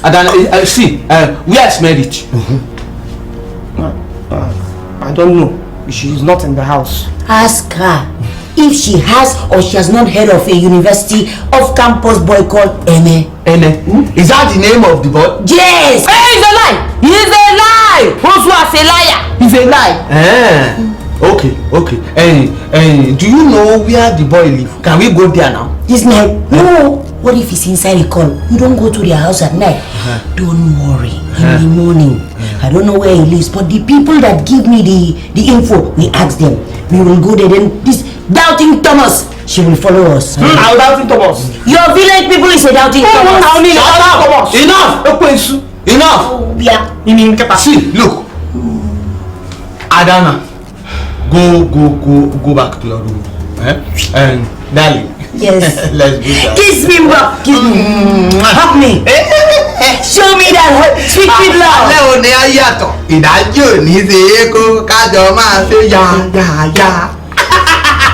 Adana, see, where is Merit? I don't know. She is not in the house. Ask her if she has or she has not heard of a university off-campus boy called Ene. Is that the name of the boy? Yes. Hey, he's a lie. He's a lie. Who's a liar? He's a lie. Okay. Do you know where the boy live? Can we go there now? He's like, no. What if he's inside a call? You don't go to their house at night. Don't worry. In the morning, I don't know where he lives, but the people that give me the info, we ask them. We will go there. Then this doubting Thomas, she will follow us. I'll doubting Thomas. Your village people is a doubting Thomas. Enough. Yeah. See, look. Adana, go back to your room. And darling. Yes. Let's do that. Kiss me, bro. Kiss me. Hug me. Show me that sweet love. Alẹ́ òní ayàtọ̀. Ìdájọ́ ní ṣe é kó kájọ máa ṣe yá.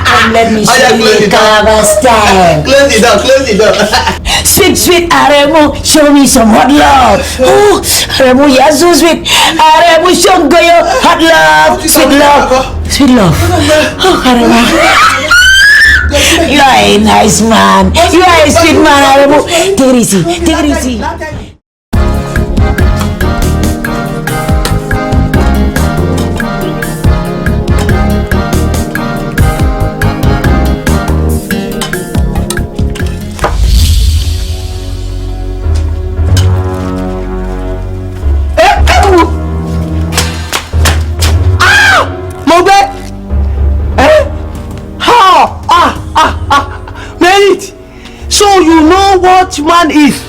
Come let me show you a Calabar style. Close the door. Sweet Aremu, show me some hot love. Oh, Aremu, you're so sweet. Aremu, show me your hot love. Sweet love. Oh, Aremu. You are a nice man. You are a sweet man, Aremu. Take it easy. So you know what man is.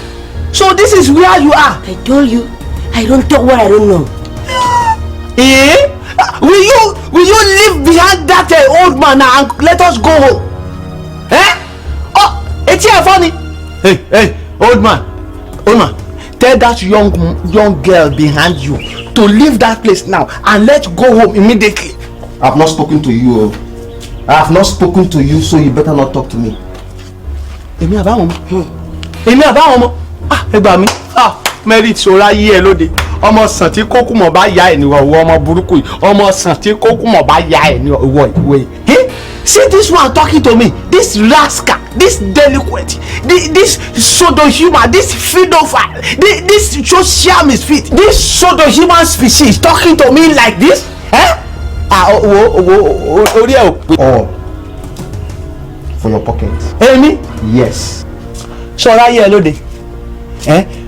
So this is where you are. I told you, I don't talk what I don't know. Will you leave behind that old man and let us go home? Oh, it's here funny. Hey, old man, tell that young girl behind you to leave that place now and let's go home immediately. I have not spoken to you. So you better not talk to me. Èmi àbáwọn ọmọ ẹ gbà mí merit sora yí ẹ lóde ọmọ sàn tí kókù mọ̀ bá ya ẹ̀ níwọ̀ ìwọ ọmọ burúkú yìí ọmọ sàn tí kókù mọ̀ bá ya ẹ̀ níwọ̀ ìwọ ìwé yìí. See this one talking to me, this rascal, this delinquent, this pseudo-human, this pedophile, this social misfit, this pseudo-human species talking to me like this? Orí ẹ̀ ò pé. For your pocket. Èmi? Yes. Ṣọ́ra yẹ lóde.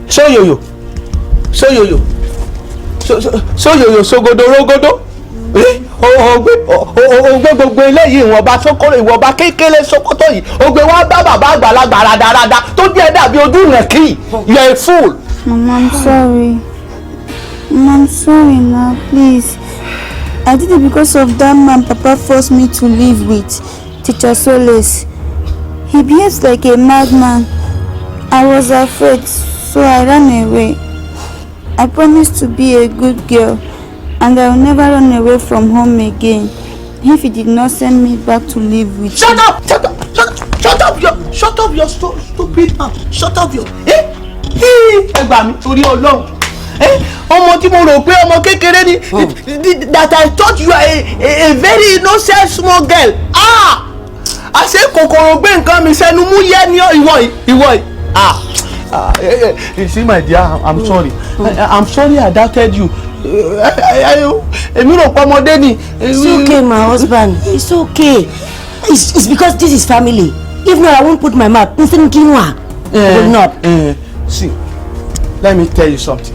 Sóyòyò. Sógodo rógódó. Ogbe gbogbo eléyìí ìwọ̀nba sókòrò ìwọ̀nba kékeré sókótó yìí. Ogbe wá bá bàbá àgbàlagbà rádaràda tó jẹ́ dàbí ojú rẹ̀ kiri. You are a fool. Mama, I'm sorry now, please. I did it because of that man Papa forced me to live with. Teacher Solace. He behaves like a madman. I was afraid, so I ran away. I promised to be a good girl, and I will never run away from home again if he did not send me back to live with Shut up, your stupid mouth. Shut up your. Ẹ gbà mí torí Ọlọ́run. Ọmọ tí mo rò pé ọmọ kékeré ni that I thought you are a very innocent small girl. Àṣé kòkòrò gbé nǹkan mi sẹ́nu mú yẹ́ ní ìwọ yìí. You see my dear, I'm sorry. I'm sorry I doubted you. Èmi rò pé ọmọdé ni. It's okay, my husband. It's okay. It's because this is family. If not, I won't put my mouth. Nothing quinoa. I will not. See, let me tell you something.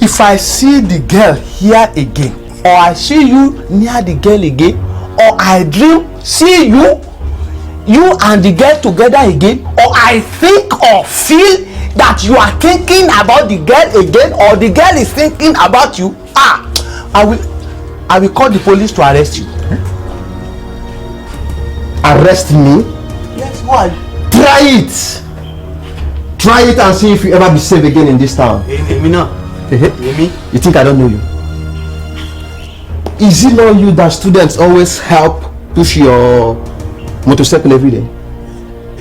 If I see the girl here again, or I see you near the girl again, or I dream see you and the girl together again, or I think or feel that you are thinking about the girl again, or the girl is thinking about you, I will call the police to arrest you. Arrest me? Yes, why? Try it and see if you ever be safe again in this town. Èmi náà. You think I don't know you? Is it not you that students always help push your motorcycle every day?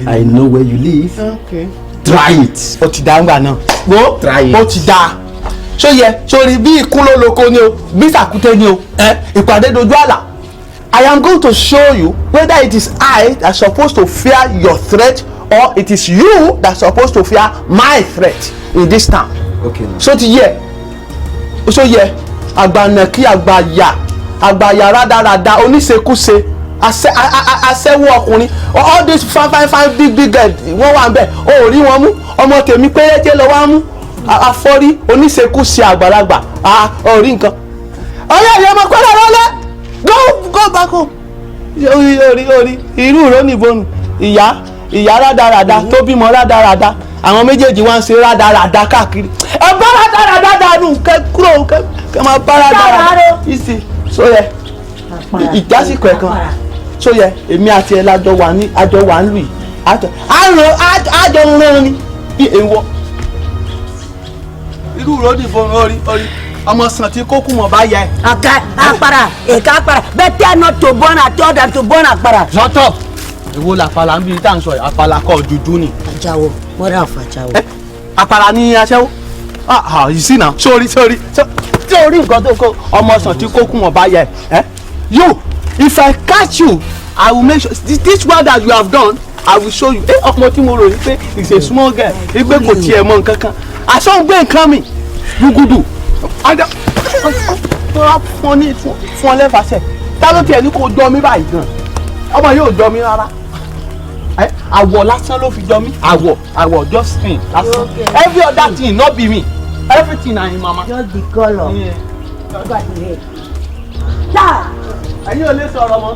I know where you live. Okay. Try it. Ó ti dá ńgbà náà. Wo? Try it. Ó ti dá. Ṣó yẹ sórí bí ìkúnlò lóko ni o bí sàkúté ni o ìpàdé dojú àlà. I am going to show you whether it is I that's supposed to fear your threat or it is you that's supposed to fear my threat in this town. Okay. So ti yẹ àgbànàkí àgbàyà rádaràda oníṣekúṣe aṣẹ́wó ọkùnrin all these fine big guys wọ́n wà ń bẹ̀ ó rí wọn mú ọmọ tèmi péréje lọ wá mú afọ́rí oníṣekúṣe àgbàlagbà ó rí nǹkan ọ̀rẹ́ ìyá ọmọ pẹ́lú ọ̀rọ̀lẹ́ go back home orí irú ìrónìbónú ìyá rádaràda tó bímọ rádaràda àwọn méjèèjì wá ń ṣe rádaràda káàkiri ẹ bá rádaràda dànù kẹ kúrò kẹ máa bá rádaràda ìsì sóyẹ ìjásìkò ẹ̀kan sóyẹ èmi àti ẹ lájọ wà ń lù yìí àjọ ń rán ni bí èèwọ̀ irú ìrónìbónú orí ọmọ sàn tí kókù mọ̀ bá yẹ. Àpàrà èka àpàrà better not to born at all than to born àpàrà. Sọ́tọ̀ èwo làpàlà ń bí tá à ń sọ yìí àpàlà kọ dúdú ni. Àjàwò mọ́dà fún àjàwò. Àpàlà ni aṣẹ́wó. You see now sórí nǹkan tó kó ọmọ sàn tí kókù mọ̀ bá yẹ. You if I catch you I will make sure this one that you have done I will show you. Ọmọ tí mo rò ní pé it's a small girl ẹgbẹ́ kò tiẹ̀ mọ nǹkan kan àṣọ ń gbé nǹkan mi gbúgúdù. Fún ọ lẹ́fàṣẹ ta ló tiẹ̀ ní kó jọ mí báyìí gan ọmọ yóò jọ mí rárá àwọ̀ lásán ló fi jọ mí àwọ̀ just skin lásán every other thing no be me everything na him mama. Just the colour. ẹ̀yin ò lè sọ̀rọ̀ mọ́.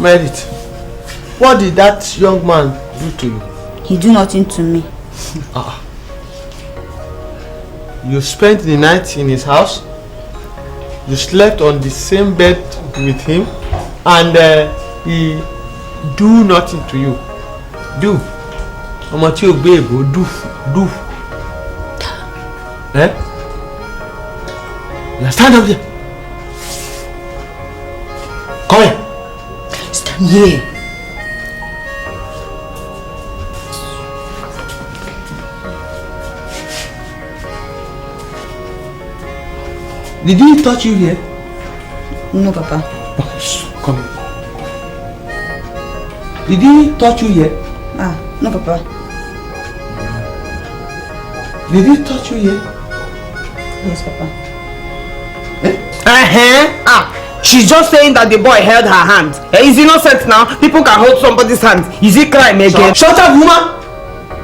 Merit, what did that young man do to you? He do nothing to me. You spent the night in his house, you slept on the same bed with him, and he do nothing to you. Do. Ọmọ tí o gbé èbó do. Now stand up there. Come here. Stand here. Did he touch you here? No, Papa. Come here. Did he touch you here? No, Papa. Did he touch you here? Yes, Papa. She's just saying that the boy held her hand. He's innocent now. People can hold somebody's hand. Is it crime again? Shut up, woman!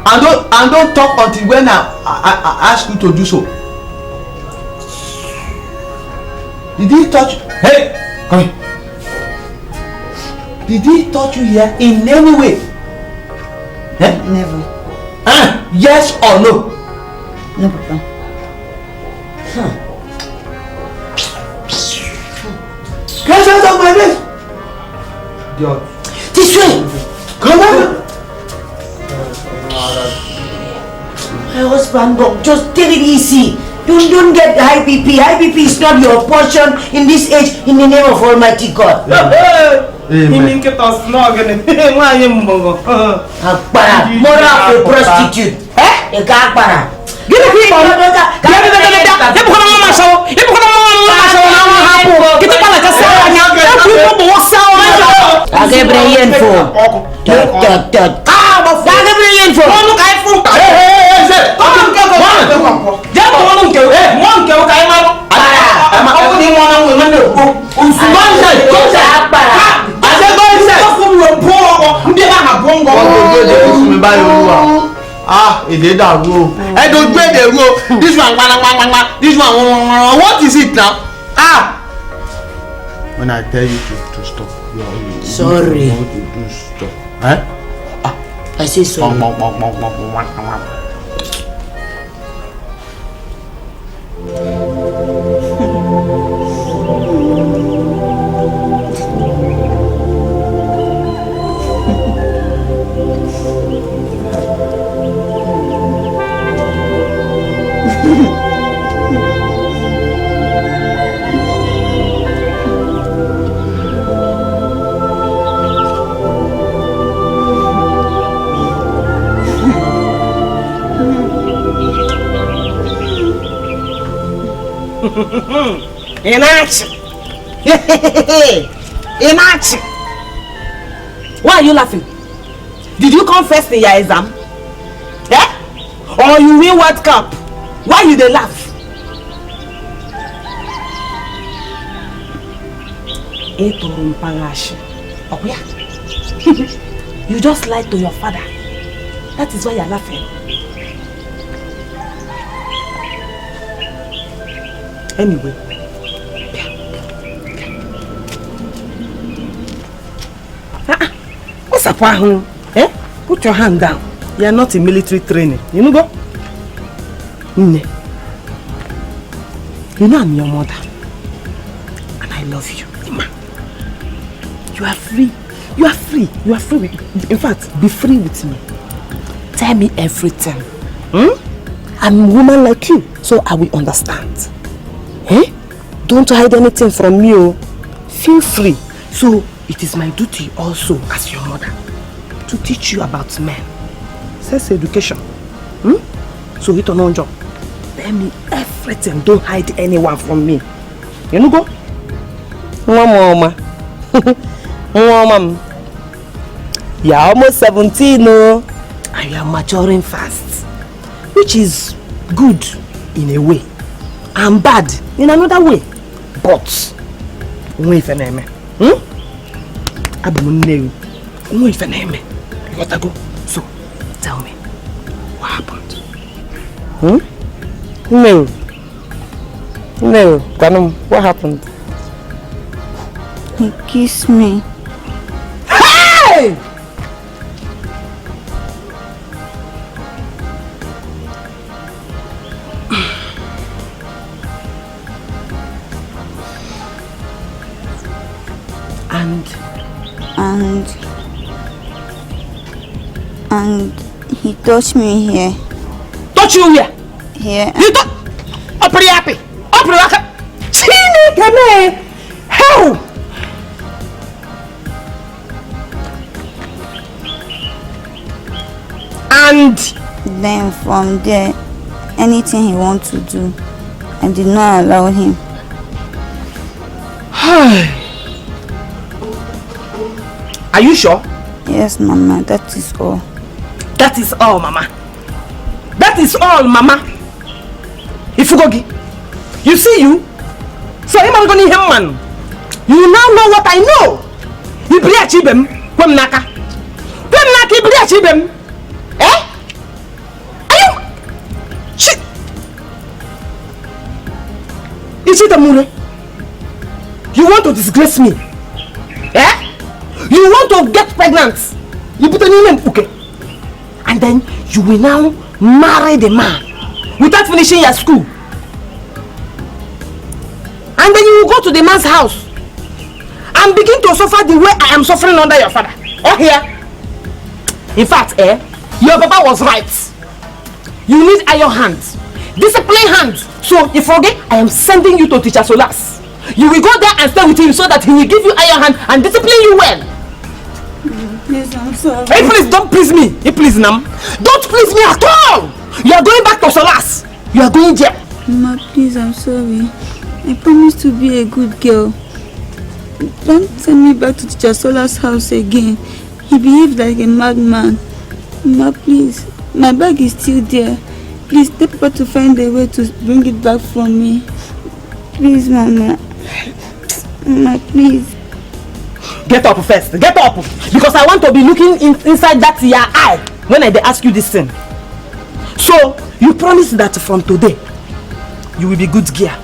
And don't talk until when I ask you to do so. Did he touch you? Hey! Come here. Did he touch you here in any way? Never. Yes or no? No, Papa. Get out of my face! Idiot. This way. Come on! My husband, God, just take it easy. Don't get high BP. High BP is not your portion in this age. In the name of Almighty God. Amen. Akpara, mother of a prostitute. Eka akpara. Give me èdè dàrú o. ẹ dojú èdè rú o. This one kpanankpanankpa. This one what is it now? When I tell you to stop, you sorry. want to do stop. I say sorry. In action. Inachi. Why are you laughing? Did you come first in your exam? Eh? Or you win World Cup? Why you dey laugh? You just lied to your father. That is why you are laughing. Anyway. What's up, eh? Put your hand down. You are not in military training. You know go? You know I'm your mother. And I love you. You are free. You are free. You are free. In fact, be free with me. Tell me everything. I'm a woman like you, so I will understand. Eh? Don't hide anything from me. Oh. Feel free. So it is my duty also as your mother to teach you about men. Sex education. So hit on job. Tell me everything. Don't hide anyone from me. You know go? Mama. Mom. You're almost 17, no? And you're maturing fast. Which is good in a way. And bad in another way. But wait for name. You gotta go. So tell me, what happened? No, what happened? He kissed me. Hey! And he touched me here. Touch you here? Here. You touch? Opri happy. Opri waka. Chini kame. How? And then from there, anything he wants to do, I did not allow him. Are you sure? Yes, Mama, that is all. That is all, Mama. That is all, Mama. Ifugogi, you see you? So I'm going to him, man. You now know what I know. You play a chibem, Pamnaka. Pamnaki play a chibem. Eh? Are you? Shit. Is it a mure? You want to disgrace me? Eh? You want to get pregnant? You put a name, okay? And then you will now marry the man without finishing your school. And then you will go to the man's house and begin to suffer the way I am suffering under your father. Oh, here. In fact, your papa was right. You need iron hands, discipline hands. So if you forget, I am sending you to Teacher Solas. You will go there and stay with him so that he will give you iron hand and discipline you well. Please, I'm sorry. Hey, please don't please me. Hey, please, Nam. Don't please me at all. You are going back to Solas. You are going there. Mama, please, I'm sorry. I promise to be a good girl. Don't send me back to Teacher Sola's house again. He behaved like a madman. Mama, please. My bag is still there. Please, tell Papa to find a way to bring it back for me. Please, Mama. Mama, please. Get up first. Get up. Because I want to be looking inside that your eye when I ask you this thing. So, you promise that from today, you will be good girl.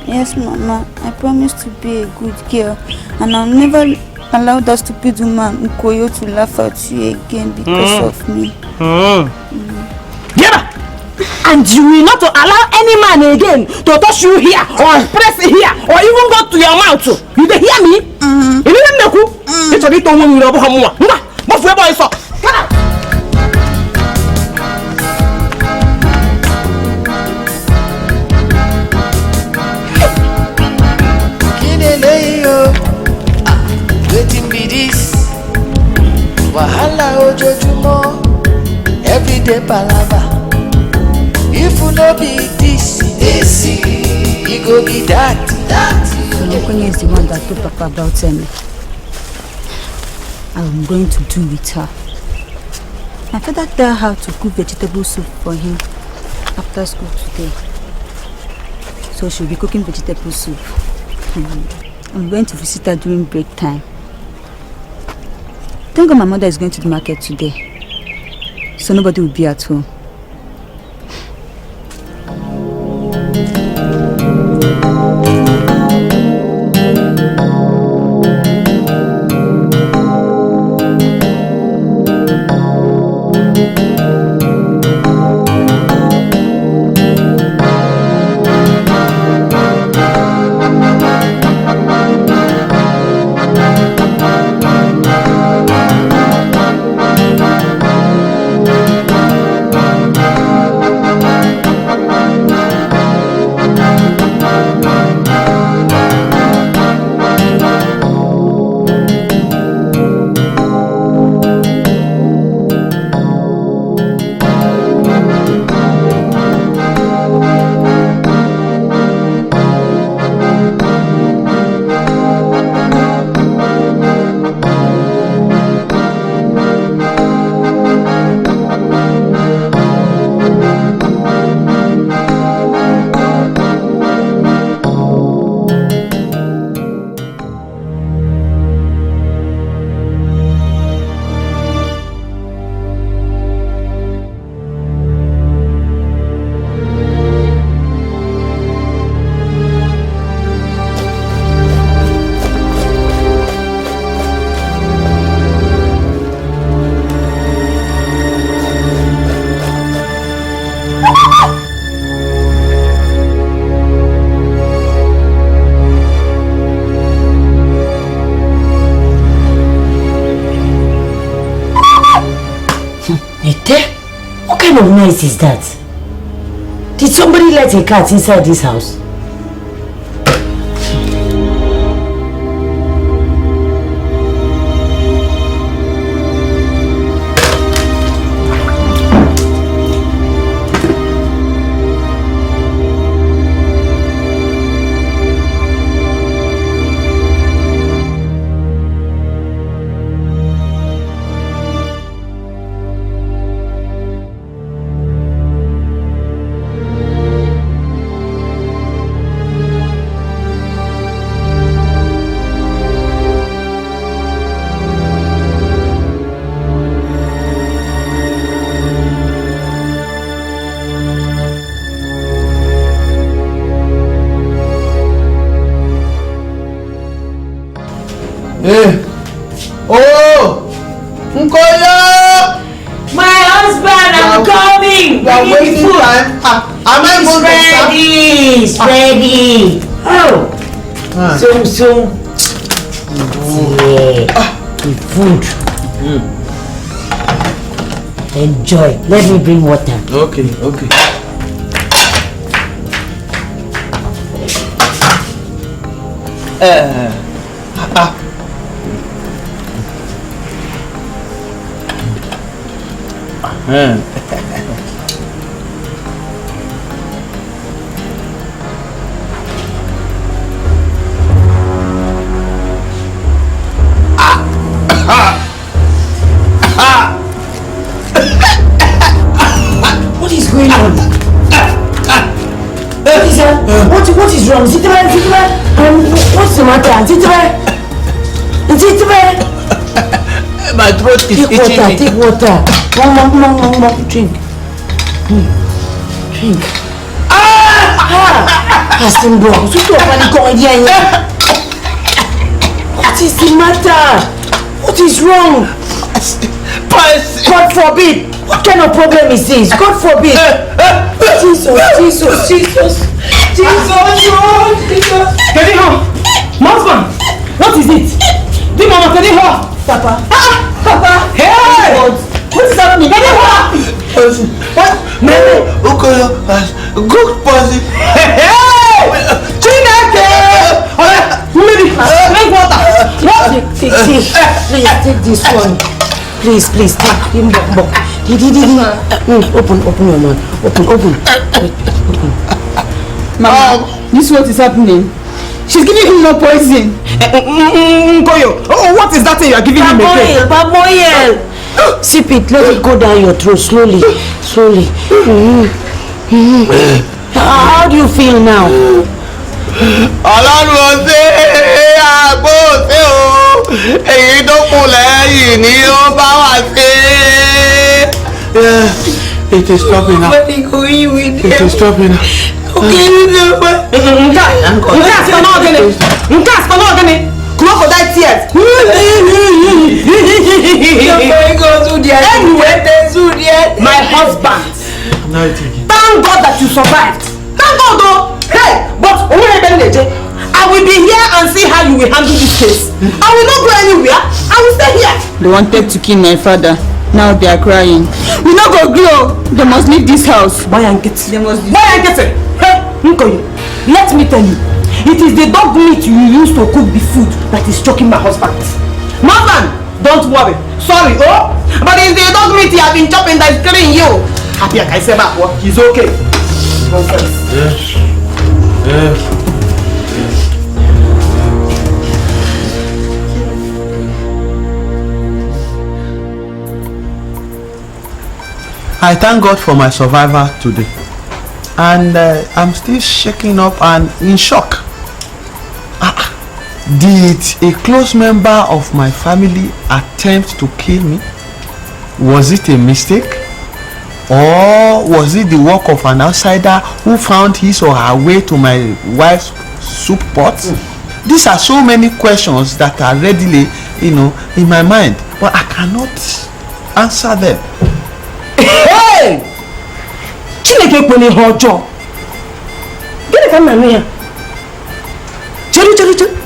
Yes, Mama. I promise to be a good girl. And I'll never allow that stupid woman Nkoyo to laugh at you again because of me. Yeah. And you will not allow any man again to touch you here or press here or even go to your mouth. You dey hear me? You didn't know who? It's a little woman. But where boy so? Get out. Waiting be this wahala ojojumo everyday palava. If you no be this, it go be that. So Okoye is the one that told Papa about me. I'm going to do with her. My father tell her to cook vegetable soup for him after school today. So she'll be cooking vegetable soup. I'm going to visit her during break time. Thank God my mother is going to the market today, so nobody will be at home. What kind of noise is that? Did somebody let a cat inside this house? Oh! Nkoyo! My husband, I'm coming! You are wasting time. Am I going to start? It's ready! Oh! So. Yeah. Food. Enjoy. Let me bring water. Okay. What is going on? What is wrong? What's the matter? My throat is itching. Take water. Mom, drink. Drink. Asimbo, what is the matter? What is wrong? God forbid. What kind of problem is this? God forbid. Jesus. Get it home. Husband, what is it? The mama, get it home. Papa. Papa. Hey! What is happening? Get it home. What? Ukoyo has cooked pussy. Hey! Chineke! Maybe drink water. Take this one. Please, take him back. Open your mouth. Open. Mama, this is what is happening. She's giving him no poison. Nkoyo, what is that thing you are giving him again? Pamoil. Sip it, let it go down your throat slowly. Slowly. How do you feel now? Ọlọ́run ọ̀sẹ̀ àgbo ọ̀sẹ̀ o èyí tó kù lẹ́yìn ni ó bá wà sí. It is stopping now. It is stopping now. Crocodile tears. Anyway, my husband. Thank God that you survived. Thank God though. Hey, but I will be here and see how you will handle this case. I will not go anywhere. I will stay here. They wanted to kill my father. Now they are crying. We not go grow. They must leave this house. Why and get it? Hey, Nkoyo, let me tell you. It is the dog meat you use to cook the food that is choking my husband. Madam, don't worry. Sorry, oh, but it's the dog meat you have been chopping that is killing you. Happy I say back, he's okay. I thank God for my survival today, and I'm still shaking up and in shock. Did a close member of my family attempt to kill me? Was it a mistake? Or was it the work of an outsider who found his or her way to my wife's soup pot? These are so many questions that are readily, in my mind, but I cannot answer them. Hey! Chineke kwene hojo. Gịnị ka nna ya? Chere.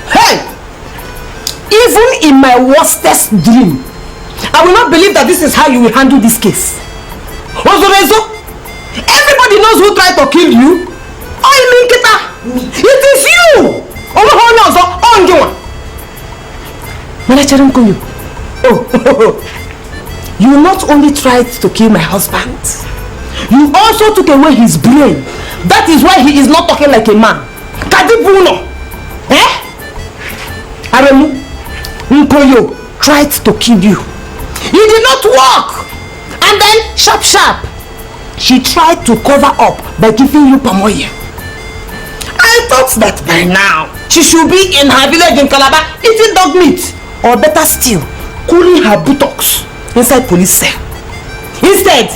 Hey! Even in my worstest dream, I will not believe that this is how you will handle this case. Ozorezo, everybody knows who tried to kill you. It is you! You not only tried to kill my husband, you also took away his brain. That is why he is not talking like a man. Kadibuno! Aremu, Nkoyo tried to kill you. He did not work. And then, sharp, she tried to cover up by giving you pamoya. I thought that by now, she should be in her village in Calabar eating dog meat. Or better still, cooling her buttocks inside police cell. Instead,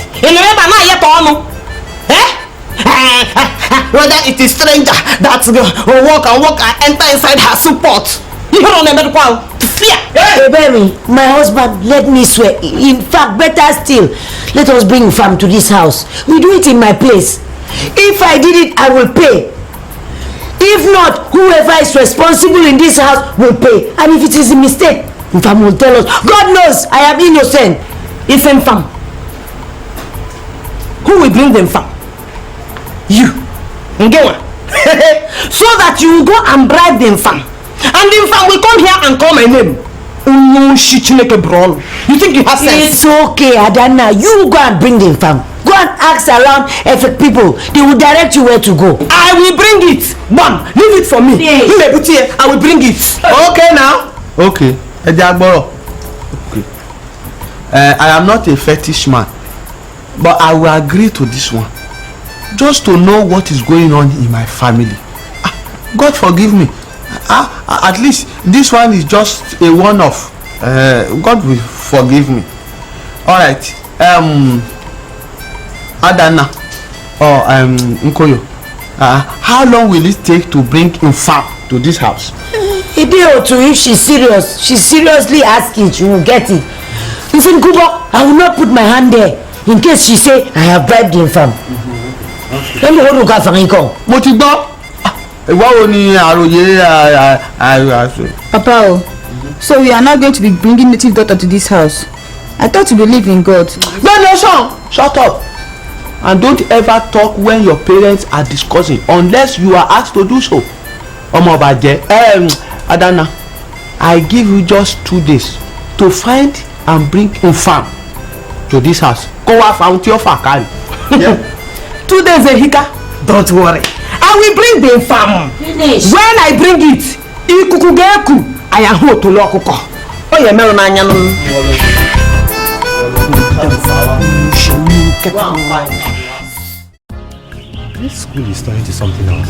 whether it is stranger that will walk and enter inside her soup pot. Hey, baby, my husband, let me swear. In fact, better still, let us bring fam to this house. We do it in my place. If I did it, I will pay. If not, whoever is responsible in this house will pay. And if it is a mistake, fam will tell us. God knows I am innocent. If I'm fam, who will bring them fam? You. So that you will go and bribe them fam. And the fam will come here and call my name. You think you have sense? It's okay, Adana. You go and bring them fam. Go and ask around effect people. They will direct you where to go. I will bring it. Mom, leave it for me. Yes. I will bring it. Okay now. Okay. Okay. I am not a fetish man, but I will agree to this one. Just to know what is going on in my family. God forgive me. At least this one is just a one-off. God will forgive me. Alright. Adana or Nkoyo, how long will it take to bring Infam to this house? A day or two. If she's serious, she's seriously asking, she will get it. If in Kuba, I will not put my hand there in case she say I have bribed Infam. Let me hold you guys for income. Papa, so we are not going to be bringing native daughter to this house. I thought you believe in God. No, son, shut up. And don't ever talk when your parents are discussing unless you are asked to do so. Adana, I give you just 2 days to find and bring Infam to this house. Go out found your fakari. 2 days, Ehika. Don't worry. I I will bring the farm. Finish. When I bring it, ikukugeku, I am hot to lokoko. Oh, yeah, Meronanya. This school is turning to something else.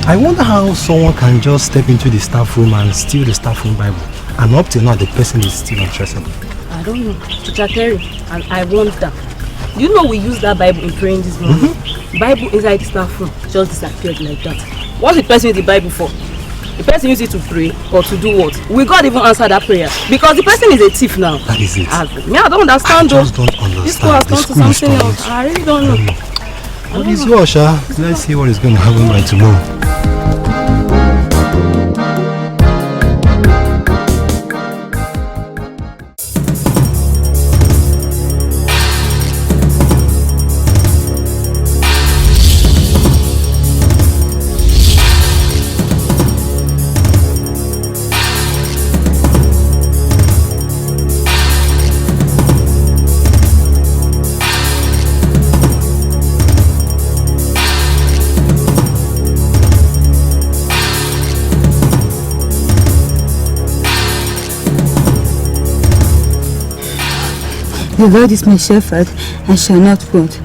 I wonder how someone can just step into the staff room and steal the staff room Bible. And up till now, the person is still untraceable. I don't know. Teacher Terry, and I wonder. You know we use that Bible in praying this morning. Bible inside the staff room just disappeared like that. What's the person use the Bible for? The person use it to pray or to do what? Will God even answer that prayer? Because the person is a thief now. That is it. I don't understand. I just don't understand. This school has turned to something else. I really don't know. But it's well, Sha. Let's see what is going to happen by tomorrow. The Lord is my shepherd, I shall not want.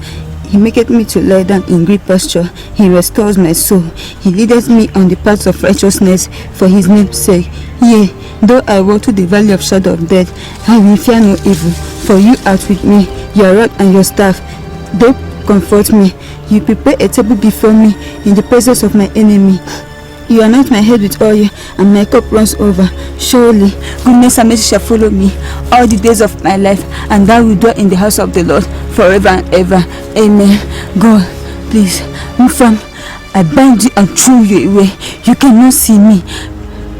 He maketh me to lie down in green pasture. He restores my soul. He leadeth me on the paths of righteousness for his name's sake. Yea, though I walk through the valley of shadow of death, I will fear no evil. For you art with me, your rod and your staff, they comfort me. You prepare a table before me in the presence of my enemy. You anoint my head with oil, and my cup runs over. Surely, goodness and mercy shall follow me all the days of my life, and I will dwell in the house of the Lord forever and ever. Amen. God, please, move from. I bind you and throw you away. You cannot see me.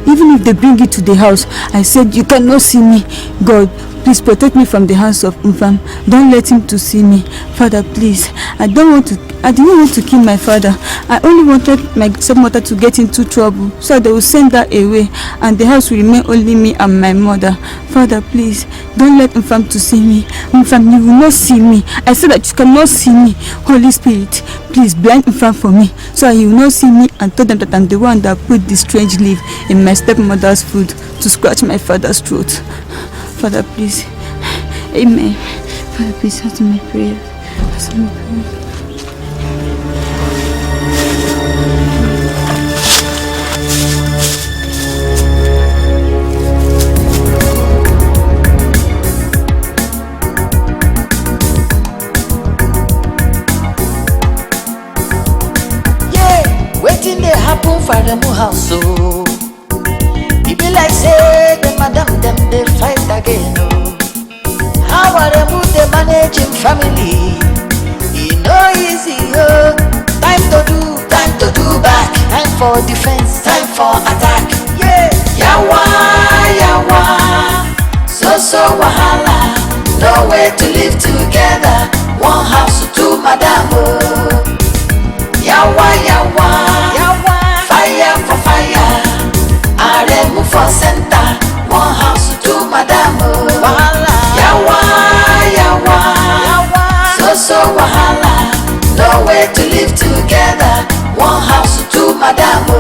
Even if they bring you to the house, I said you cannot see me. God, please protect me from the hands of Infam. Don't let him to see me. Father, please. I didn't want to kill my father. I only wanted my stepmother to get into trouble, so they will send her away, and the house will remain only me and my mother. Father, please, don't let Infam to see me. Infam, you will not see me. I said that you cannot see me. Holy Spirit, please blind Infam for me, so he will not see me, and tell them that I'm the one that put this strange leaf in my stepmother's food to scratch my father's throat. Father, please. Amen. Father, please answer my prayer. Answer my prayer. Yeah, waiting they happen for the house, so it be like say the madam them they fight again. How are they managing family? It no easy, oh. Time to do back. Time for defense, time for attack. Yeah, yawa, so wahala. No way to live together. One house, two madam, oh. Yawa, fire for fire. Aremu for center. One house, two madam, oh. Yawa, so wahala. No way to live together. One house, two madam, oh.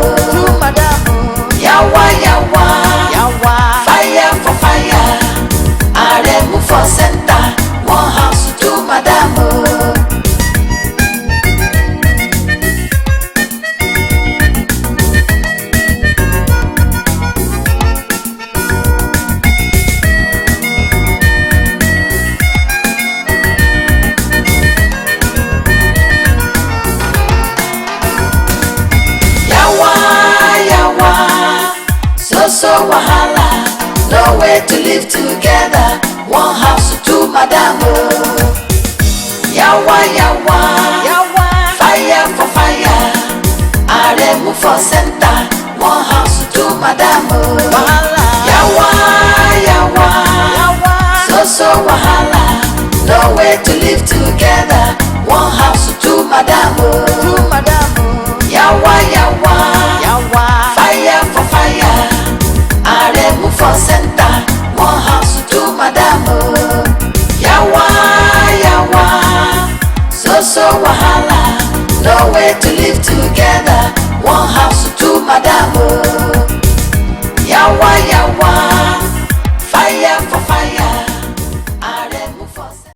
Yawa, fire for fire. Aremu for center. One house, two madam, oh. So wahala, no way to live together. One house, two madam, oh. Yawa, fire for fire. Aremu for center. One house, two madam, oh. Yawa, so wahala, no way to live together. One house, two madam, oh. Yawa, fire for fire. Aremu for center. One house, two madam, oh. Yawa, so wahala. No way to live together. madam.